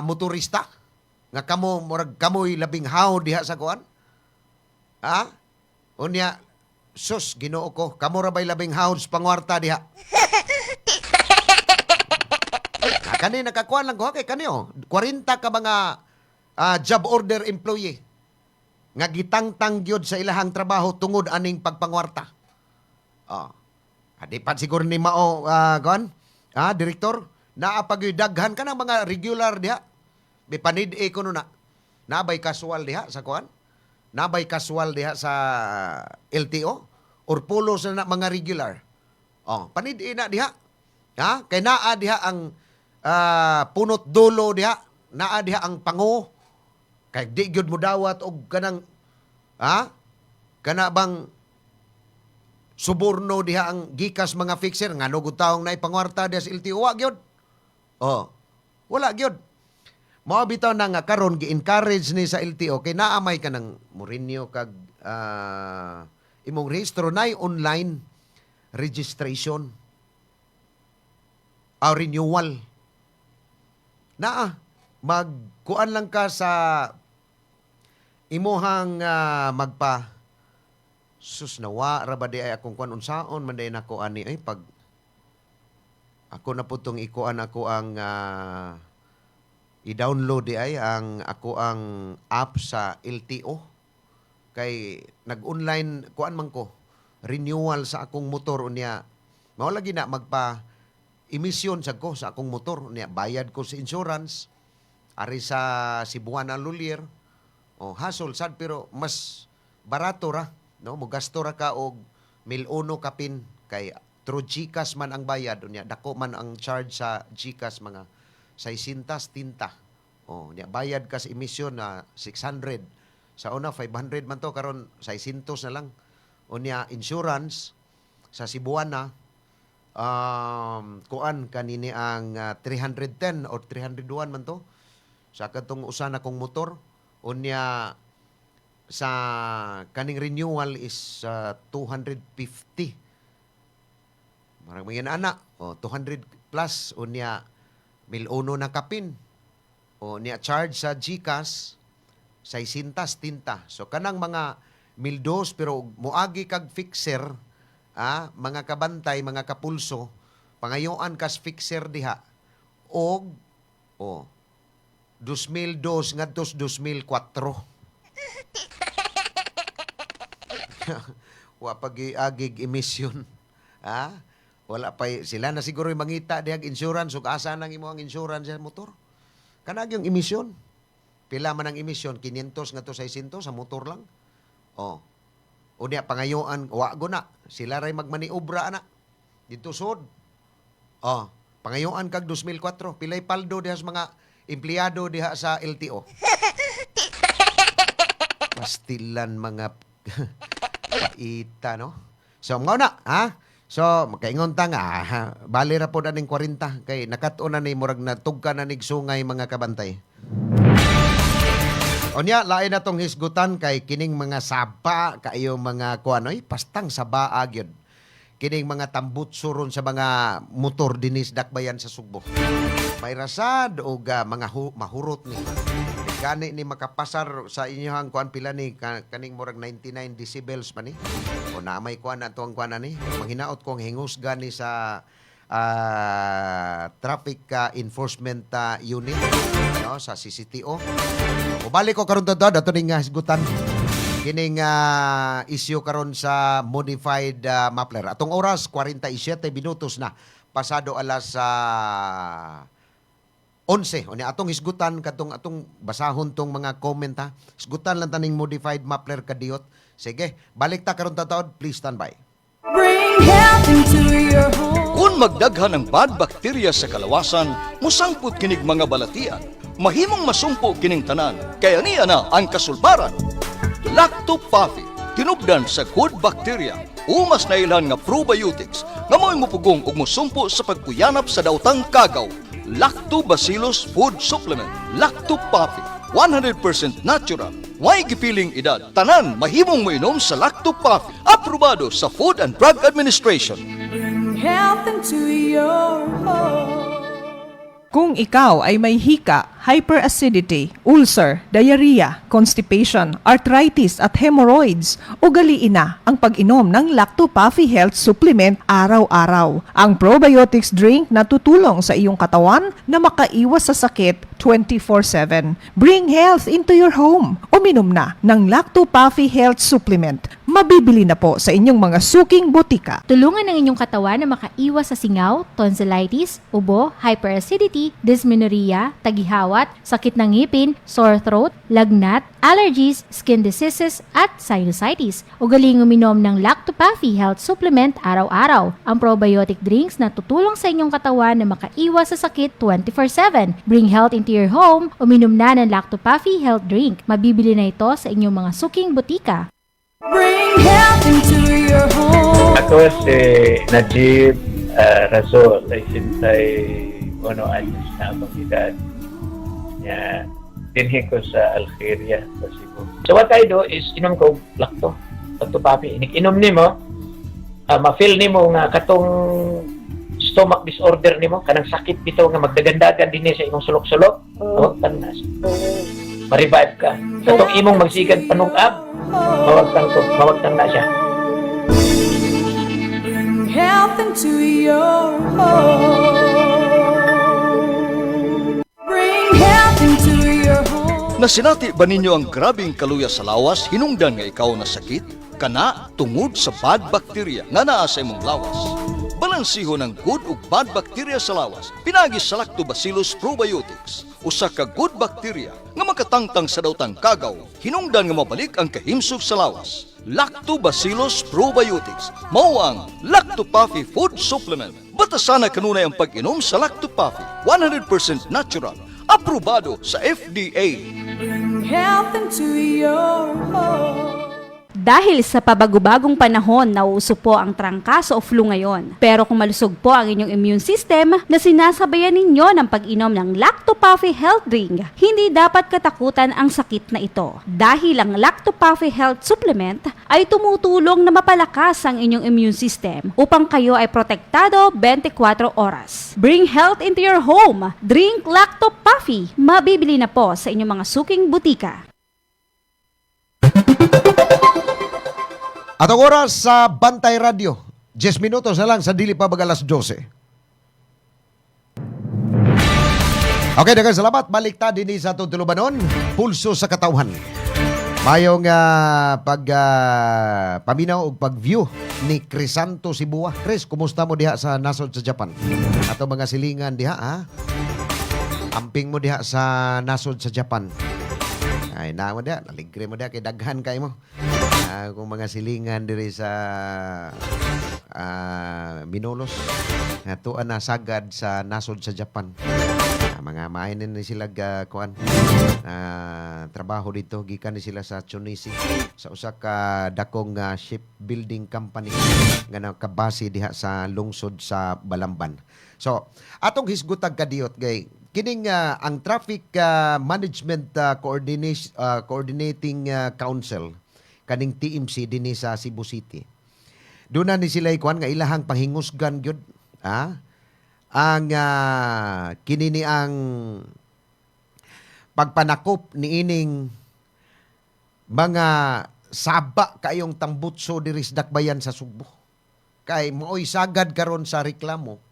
motorista nga kamo murag kamoy labing hawd diha sa kuan unya sus Ginoo ko kamo ra bay labing hawd sa pangwarta diha. Kani nakakuan lang ko kay kani 40 ka mga job order employee nga gitangtang gyud sa ilahang trabaho tungod aning pagpangwarta. Di pa siguro ni mao direktor naa pagdaghan ka ng mga regular diha. Bi panid-e kuno na. Nabay casual diha sa kuan. Nabay casual diha sa LTO or pulo sa na mga regular. Panid-e na diha. Kay naa diha ang punot dulo diha, naa diha ang pango. Kay di gyud mo dawat og kanang kana bang suborno diha ang gikas mga fixer ngano gud taong naay pangwarta diha sa LTO wa gyud. Wala gyud. Mao bitaw na nga karon gi-encourage ni sa LTO kay naamay ka ng Mourinho kag imong rehistro nay online registration. Renewal. Magkuan lang ka sa imuhang susnawa ra ba di ay akong kuan unsaon man day nako ani ay pag ako na putong ikuan ako ang i-download di ay ang ako ang app sa LTO kay nag-online kuan man ko renewal sa akong motor unya mao lagi na magpa emission sa ko sa akong motor niya bayad ko sa insurance ari sa Cebuana Lulier hasol sad pero mas barato ra no mo gasto ra ka og 1,000 kapin kay through GCash man ang bayad unya dako man ang charge sa GCash mga 600 tinta niya bayad ka sa emission na 600 sa una 500 man to karon 600 na lang unya insurance sa Cebuana kuan kanini ang 310 or 301 man to sa katong usa na kong motor unya sa kaning renewal is 250 marang mga ana 200 plus unya 1,000 na kapin niya charge sa GCash 600 tinta so kanang mga 1,200 pero muagi kag fixer mga kabantay, mga kapulso, pangayoan kas fixer diha, og 2002 ngadtos 2004. Wa pag-agig emission. Wala pa sila na siguro mangita diha insurance ug asa nang imo ang insurance sa motor. Kanag yung emission. Pila man ang emission 500 ngadto 600 sa motor lang. O niya pangayoan wa go na sila ray magmaniobra ana dito sud pangayoan kag 2004 pilay paldo diha sa mga empleyado diha sa LTO pastilan mga paita no so mao na So, makaingon ta nga, bali ra po na ning 40 kay nakatuon na ni murag natugka na nig sungay mga kabantay. Onya, lain na tong hisgutan kay kining mga saba kayo mga kuanoy, pastang saba gyud. Kining mga tambutsuron sa mga motor dinis dakbayan sa Sugbo. May rasad o mga mahurot ni. Gani ni makapasar sa inyohang kuan pila ni kaning murag 99 decibels pa ni. O na may kuan ato ang kuan ni. Manghinaot kong hingus gani sa traffic enforcement unit no sa CCTO. Ubalik ko karon tod ato ning hisgutan kining issue karon sa modified muffler. Atong oras 47 minutos na pasado alas 11. O ni atong hisgutan katong atong basahon tong mga comment ha. Hisgutan lang taning modified muffler kadiyot. Sige, balik ta karon taod, please stand by. Bring health into your home. Kung magdaghan ng bad bacteria sa kalawasan, musangput kinig mga balatian. Mahimong masumpo kining tanan, kaya niya na ang kasulbaran. Lactopafi, tinubdan sa good bacteria. Umas na ilan nga probiotics nga mo'y mupugong ug musumpo sa pagkuyanap sa daotang kagaw. Lactobacillus Food Supplement. Lactopafi, 100% natural. Way gipiling edad. Tanan mahimong moinom sa Lactopafi. Aprobado sa Food and Drug Administration. Bring health into your home. Kung ikaw ay may hika, hyperacidity, ulcer, diarrhea, constipation, arthritis at hemorrhoids, ugaliin na ang pag-inom ng Lactopafi Health Supplement araw-araw. Ang probiotics drink na tutulong sa iyong katawan na makaiwas sa sakit 24/7. Bring health into your home. Uminom na ng Lactopafi Health Supplement. Mabibili na po sa inyong mga suking butika. Tulungan ang inyong katawan na makaiwas sa singaw, tonsillitis, ubo, hyperacidity, dysmenorrhea, tagihawat, sakit ng ngipin, sore throat, lagnat, allergies, skin diseases, at sinusitis. Ugaling uminom ng Lactopafi Health Supplement araw-araw. Ang probiotic drinks na tutulong sa inyong katawan na makaiwas sa sakit 24/7. Bring health into your home. Uminom na ng Lactopafi Health Drink. Mabibili na ito sa inyong mga suking butika. Bring health into your home. Ako si Najib Razol, ay 61 anyos na akong edad. Dinhi ko sa Algeria, sa Cebu. So what I do is, inom ko Lactopafi. Inom nimo, ma-feel nimo nga katong stomach disorder nimo, kanang sakit bitaw nga magdagandagan dinhi sa imong sulok-sulok. Tawag na siya. Ma-revive ka. Katong imong magsigad panungab, mawagtang na siya. Bring health into your home. Bring health into your home. Nasinati ba ninyo ang grabing kaluya sa lawas hinungdan nga ikaw na sakit? Kana tungod sa bad bacteria nga naa sa imong lawas. Balansiho ng good ug bad bacteria sa lawas pinagi sa Lactobacillus probiotics. Usa ka good bacteria nga makatangtang sa daotang kagaw, hinungdan nga mabalik ang kahimsog sa lawas. Lactobacillus probiotics mao ang Lactopafi Food Supplement. Batasan na kanunay ang pag-inom sa Lactopafi, 100% natural, aprobado sa FDA. Bring health into your home. Dahil sa pabagubagong panahon, nauuso po ang trangkaso o flu ngayon. Pero kung malusog po ang inyong immune system na sinasabayan ninyo ng pag-inom ng Lactopafi Health Drink, hindi dapat katakutan ang sakit na ito. Dahil ang Lactopafi Health Supplement ay tumutulong na mapalakas ang inyong immune system upang kayo ay protektado 24 oras. Bring health into your home. Drink Lactopafi. Mabibili na po sa inyong mga suking butika. At ang oras sa Bantay Radio, 10 minutos na lang sa dili pa alas 12. Okay, daghang salamat. Balik ta din sa atong tulumanon, pulso sa katawhan. Mayong paminaw o pag-view ni Crisanto Sibua. Chris, kumusta mo diha sa nasod sa Japan? Ato mga silingan diha, ha? Amping mo diha sa nasod sa Japan. Ay, na mo diha, naligre mo diha, kay daghan kayo mo. Kung mga silingan diri sa Minolos, tuan na sagad sa nasod sa Japan. Mga mainin ni sila kuan trabaho trabaho dito. Gikan ni sila sa Tunisia sa usa ka dakong shipbuilding company nga nakabase diha sa lungsod sa Balamban. So, atong hisgutag kadiyot gay kining ang Traffic Management Coordinating Council kaning TMC dinhi sa Cebu City. Doon na ni sila ikuan nga ilahang panghingusgan gyud ang kinini ang pagpanakop ni ining mga saba kayong tambutso diri sa dakbayan sa Subo. Kay mooy sagad karon sa reklamo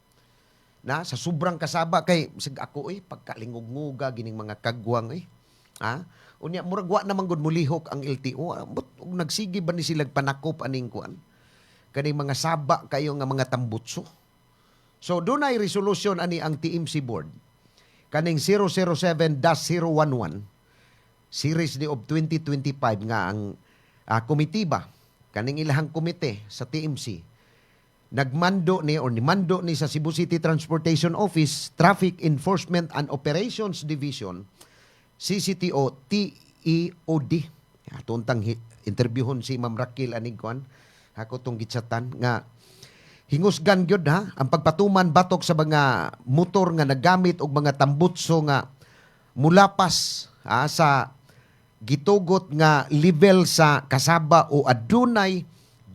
na sa sobrang kasaba kay sig ako pagkalingog-nguga gining mga kagwang unya murag wa naman gud mulihok ang LTO. But nagsige ba ni sila panakop aning kuan kaning mga saba kayo nga mga tambutso. So dunay resolution ani ang TMC board kaning 007-011 series ni of 2025 nga ang komitiba kaning ilahang komite sa TMC nimando ni sa Cebu City Transportation Office Traffic Enforcement and Operations Division CCTO TEOD. Tuntang interviewon si Ma'am Raquel aning kuan ako tong gitsatan nga hingusgan gyud ang pagpatuman batok sa mga motor nga nagamit og mga tambutso nga mulapas sa gitugot nga level sa kasaba o adunay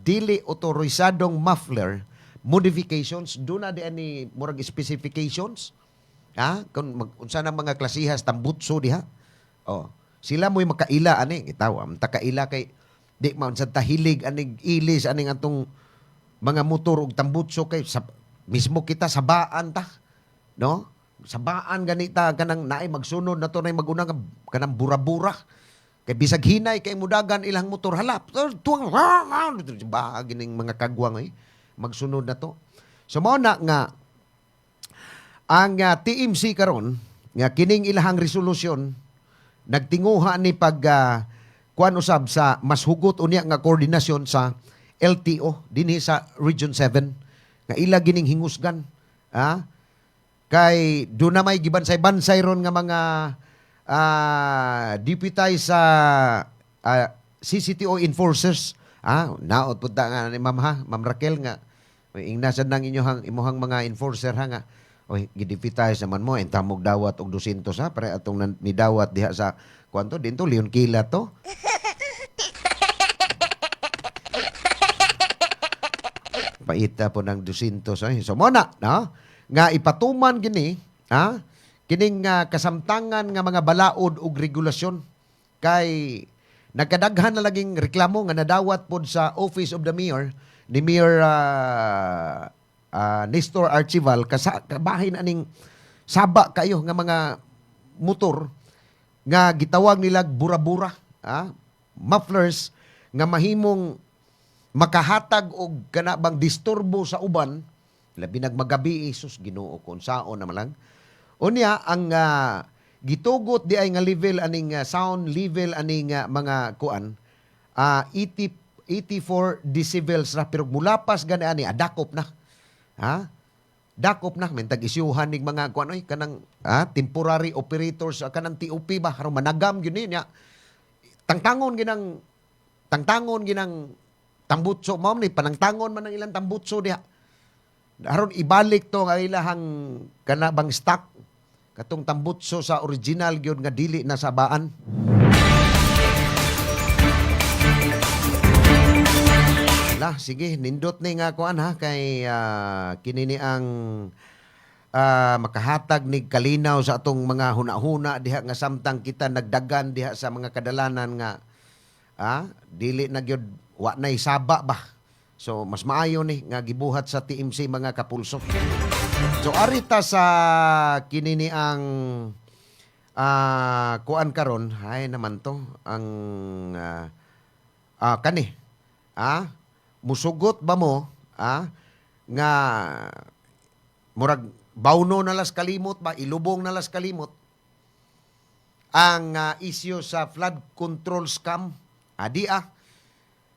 dili otorisadong muffler modifications. Duna di ani murag specifications kung unsa na mga klasihas tambutso diha. Sila mo'y makaila ani itaw am takaila kay di man sa tahilig aning ilis aning atong mga motor og tambutso kay mismo kita sabaan ta, no? Sabaan ganita kanang naay magsunod na to nay magunang kanang bura-bura. Kay bisag hinay kay mudagan ilang motor halap. Tuwang ba gining mga kagwang magsunod na to. So mao na nga ang TMC karon nga kining ilahang resolusyon nagtinguha ni pag kuan usab sa mas hugot unya nga koordinasyon sa LTO dinhi sa Region 7 nga ila gining hingusgan kay do na may gibansay-bansay ron nga mga deputized sa CCTO enforcers naot pud nga ni Ma'am Raquel nga ingnasan nang imuhang mga enforcer nga gideputize naman mo entamog dawat og 200 para atong nidawat diha sa kwanto dinto Leon Kila to. Paita po ng 200 So muna, no? Nga ipatuman gini, kining kasamtangan nga mga balaod ug regulasyon kay nagkadaghan na laging reklamo nga nadawat pod sa Office of the Mayor ni Mayor Nestor Archival kabahin aning saba kayo nga mga motor nga gitawag nila bura-bura, mufflers nga mahimong makahatag og kanabang disturbo sa uban labi nagmagabi sus Ginoo kun saon na malang unya ang gitugot di ay nga level aning sound level aning mga kuan 84 decibels ra pero mulapas gani ani dakop na dakop na mentag isyuhan ning mga kuan kanang temporary operators kanang TOP ba aron managam gyud niya tangtangon ginang tambutso mao ni panangtangon man ang ilang tambutso diha aron ibalik to nga ilahang kanabang stock katong tambutso sa original gyud nga dili na sabaan. Sige nindot ni nga kuan kay kini ni ang makahatag ni kalinaw sa atong mga huna-huna diha nga samtang kita nagdagan diha sa mga kadalanan nga dili na gyud wa nay saba ba. So mas maayo ni nga gibuhat sa TMC mga kapulso. So arita sa kini ni ang kuan karon hay naman to ang kani musugot ba mo nga murag bawno na las kalimot ba ilubong na las kalimot ang issue sa flood control scam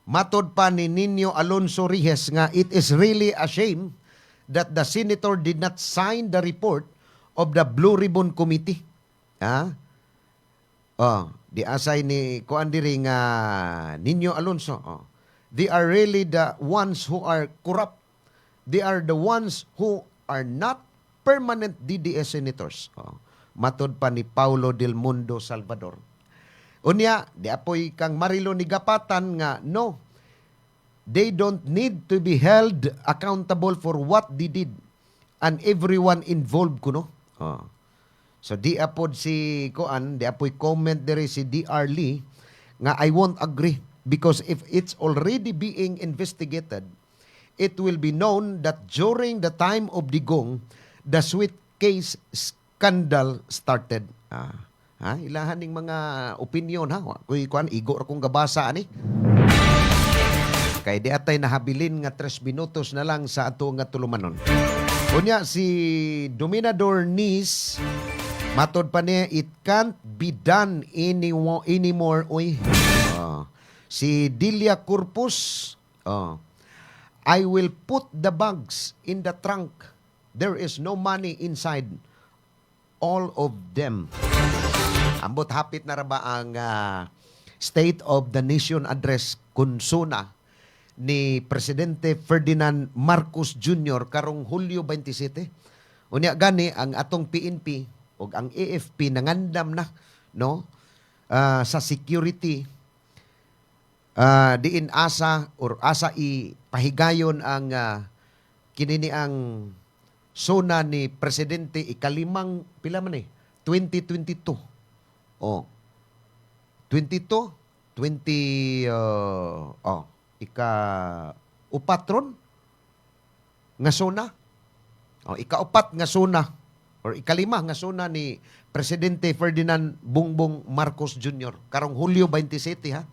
matod pa ni Nino Alonso Rihes nga it is really a shame that the senator did not sign the report of the Blue Ribbon Committee. Di asay ni kuan diri nga Nino Alonso. They are really the ones who are corrupt. They are the ones who are not permanent DDS senators. Matod pa ni Paulo del Mundo Salvador. Unya, di apoy kang Marilo ni Gapatan nga no. They don't need to be held accountable for what they did. And everyone involved kuno. So di apod si Kuan, di apoy comment diri si DR Lee nga I won't agree because if it's already being investigated, it will be known that during the time of Digong, the suitcase scandal started. Ilahan ning mga opinion ha. Kuy Kuan igo ra kong gabasa ani. Kay di atay nahabilin nga 3 minutos na lang sa ato nga tulumanon. Unya si Dominador Nis matod pa niya, it can't be done anymore. Si Delia Corpus, I will put the bags in the trunk. There is no money inside all of them. Ambot hapit na ra ba ang State of the Nation Address kunsuna ni Presidente Ferdinand Marcos Jr. karong Hulyo 27. Unya gani ang atong PNP ug ang AFP nangandam na no sa security diin asa ipahigayon ang kinini ang sona ni Presidente ikalimang pila man 2022. 22 ika-upatron nga sona. Ika-upat nga sona or ikalima nga sona ni Presidente Ferdinand Bongbong Marcos Jr. karong Hulyo 27 ha.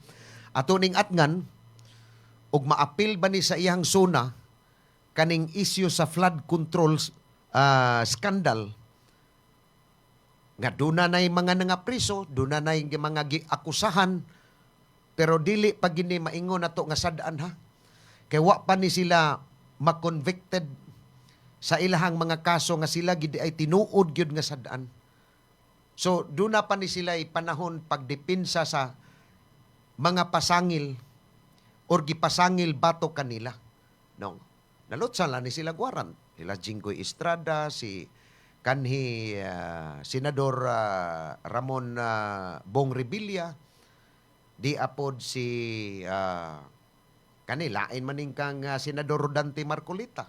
Ato ning atngan ug maapil ba ni sa iyang sona kaning issue sa flood controls scandal nga duna nay mga nangapriso, duna nay mga akusahan, pero dili pa gini maingon nato nga sadaan ha. Kay wa pa ni sila ma-convicted sa ilahang mga kaso nga sila gid ay tinuod gyud nga sadaan. So duna pa ni sila panahon pagdepensa sa mga pasangil or gipasangil bato kanila. No. Nalutsan lang ni sila guaran. Sila Jinggoy Estrada, si kanhi Senador Ramon Bong Revilla, di apod si lain maning kang Senador Rodante Marcolita.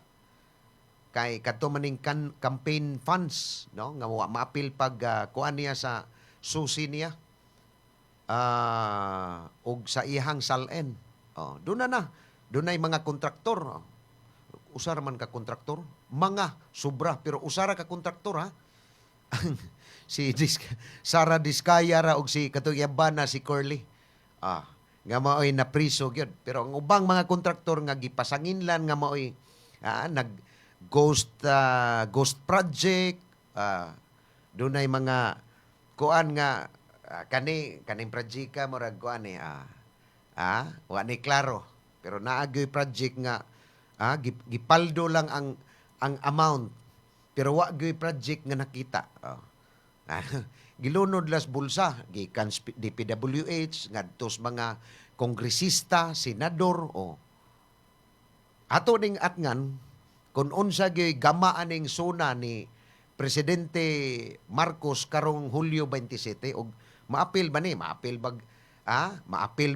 Kay kadto maning campaign funds no nga maapil pag kuan niya sa susi niya og sa ihang salen. Dunay mga kontraktor. Usara man ka kontraktor, mga sobra pero usara ka kontraktor ha. Si Sara Diskaya ra og si katong yabana si Curly. Nga maoy na priso gyud. Pero ang ubang mga kontraktor nga gipasanginlan nga maoy nag ghost project, dunay mga kuan nga kaning project mo rag kuan wa ni klaro. Pero naagyoy project nga gipaldo lang ang amount pero wa gyud project nga nakita. Gilunod las bulsa gikan DPWH ngadtos mga kongresista, senador ato ning atngan kun unsa gyud gamaan ning sona ni Presidente Marcos karong Hulyo 27 og maapil ba ni maapil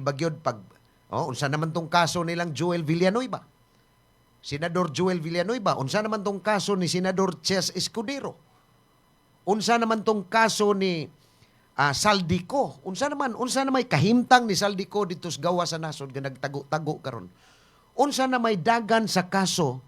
gyud pag unsa naman tong kaso nilang Joel Villanueva, Senador Joel Villanueva, unsa naman tong kaso ni Senador Ches Escudero, unsa naman tong kaso ni Saldico, unsa naman kahimtang ni Saldico dito sa gawa sa nasod nga nagtago-tago karon, unsa na may dagan sa kaso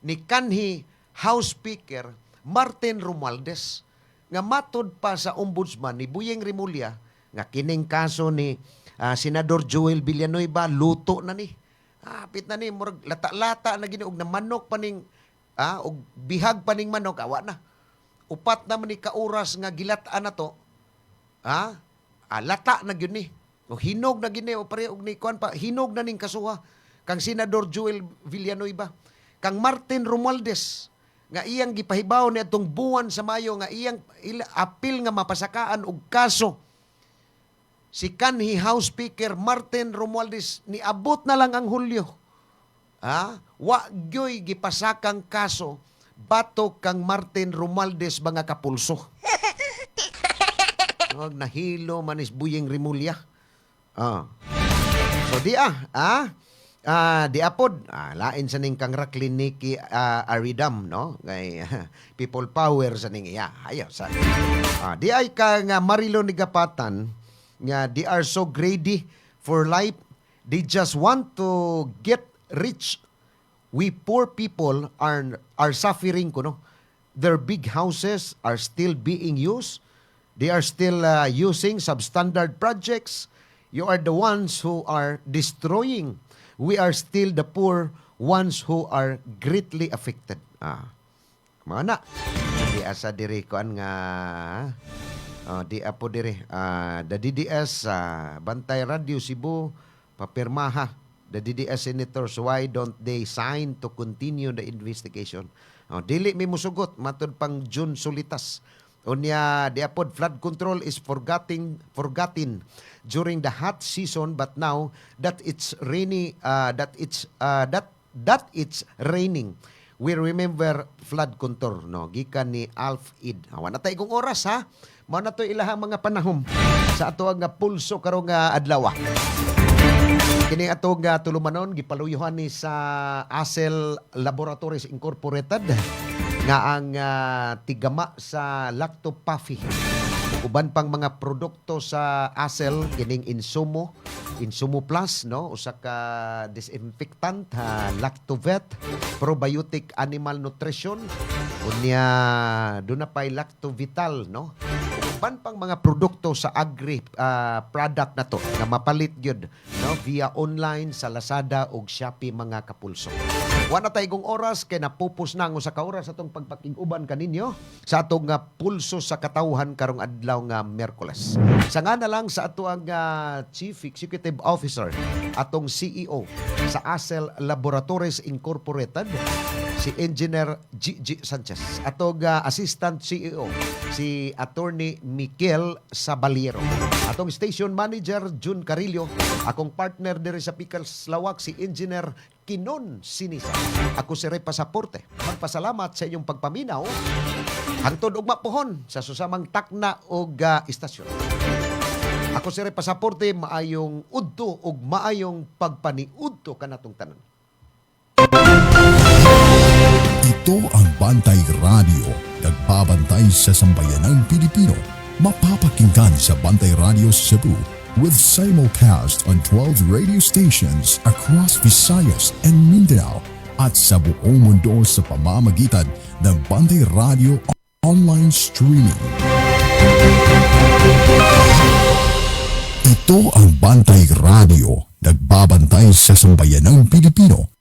ni kanhi House Speaker Martin Romualdez nga matod pa sa ombudsman ni Buyeng Rimulya nga kining kaso ni Senador Joel Villanueva luto na ni. Apit na ni murag lata-lata na gini og na manok pa ning og bihag pa ning manok awa na. Upat na man ni kauras nga gilat-an nato. Lata na gyud ni. O hinog na gini o pare og ni kuan pa hinog na ning kasuha kang Senador Joel Villanueva, kang Martin Romualdez nga iyang gipahibaw ni atong buwan sa Mayo nga iyang apil nga mapasakaan og kaso si kanhi House Speaker Martin Romualdez niabot na lang ang Hulyo. Wa gyoy gipasakang kaso batok kang Martin Romualdez mga kapulso. Nahilo manis Buying Rimulya. So di di apod lain sa ning kang Rakliniki Aridam no kay people power sa ning ayo sa di ay kang Marilo ni Gapatan nga they are so greedy for life, they just want to get rich. We poor people are suffering kuno. Their big houses are still being used, they are still using substandard projects. You are the ones who are destroying. We are still the poor ones who are greatly affected. Mana? Di asa diri kuan nga di apo diri the DDS Bantay Radio Cebu papirmaha. The DDS senators, why don't they sign to continue the investigation? Dili mi musugot matud pang June Solitas. Unya di apod flood control is forgotten during the hot season, but now that it's rainy that it's raining, we remember flood control no gikan ni Alf Id. Awan na tay kong oras ha. Mao na to ilahang mga panahom sa ato nga pulso karong adlaw. Kini atong tulumanon gipaluyuhan ni sa ASEL Laboratories Incorporated nga ang tigama sa lactopuffy. Uban pang mga produkto sa ASEL kining Insumo Plus no usa ka disinfectant Lactovet, probiotic animal nutrition, unya duna pay Lactovital no. Uban pang mga produkto sa agri product na to nga mapalit gyud no via online sa Lazada ug Shopee mga kapulso. Wala tayong oras kay napupos na ang usa ka oras atong pagpakig-uban kaninyo sa atong pulso sa katawhan karong adlaw nga Miyerkules. Sa nga na lang sa ato ang Chief Executive Officer, atong CEO sa ASEL Laboratories Incorporated, si Engineer Gigi Sanchez. Atong Assistant CEO, si Attorney Mikel Sabaliero. Atong Station Manager, June Carillo. Akong partner diri sa Pickles Lawak, si Engineer Kinon Sinisa. Ako si Ray Pasaporte. Magpasalamat sa inyong pagpaminaw. Hangtod og mapuhon sa susamang takna og istasyon. Ako si Ray Pasaporte, maayong udto og maayong pagpaniudto kanatong tanan. Ito ang Bantay Radio, nagbabantay sa sambayanang Pilipino. Mapapakinggan sa Bantay Radio Cebu with simulcast on 12 radio stations across Visayas and Mindanao at sa buong mundo sa pamamagitan ng Bantay Radio online streaming. Ito ang Bantay Radio, nagbabantay sa sambayanang Pilipino.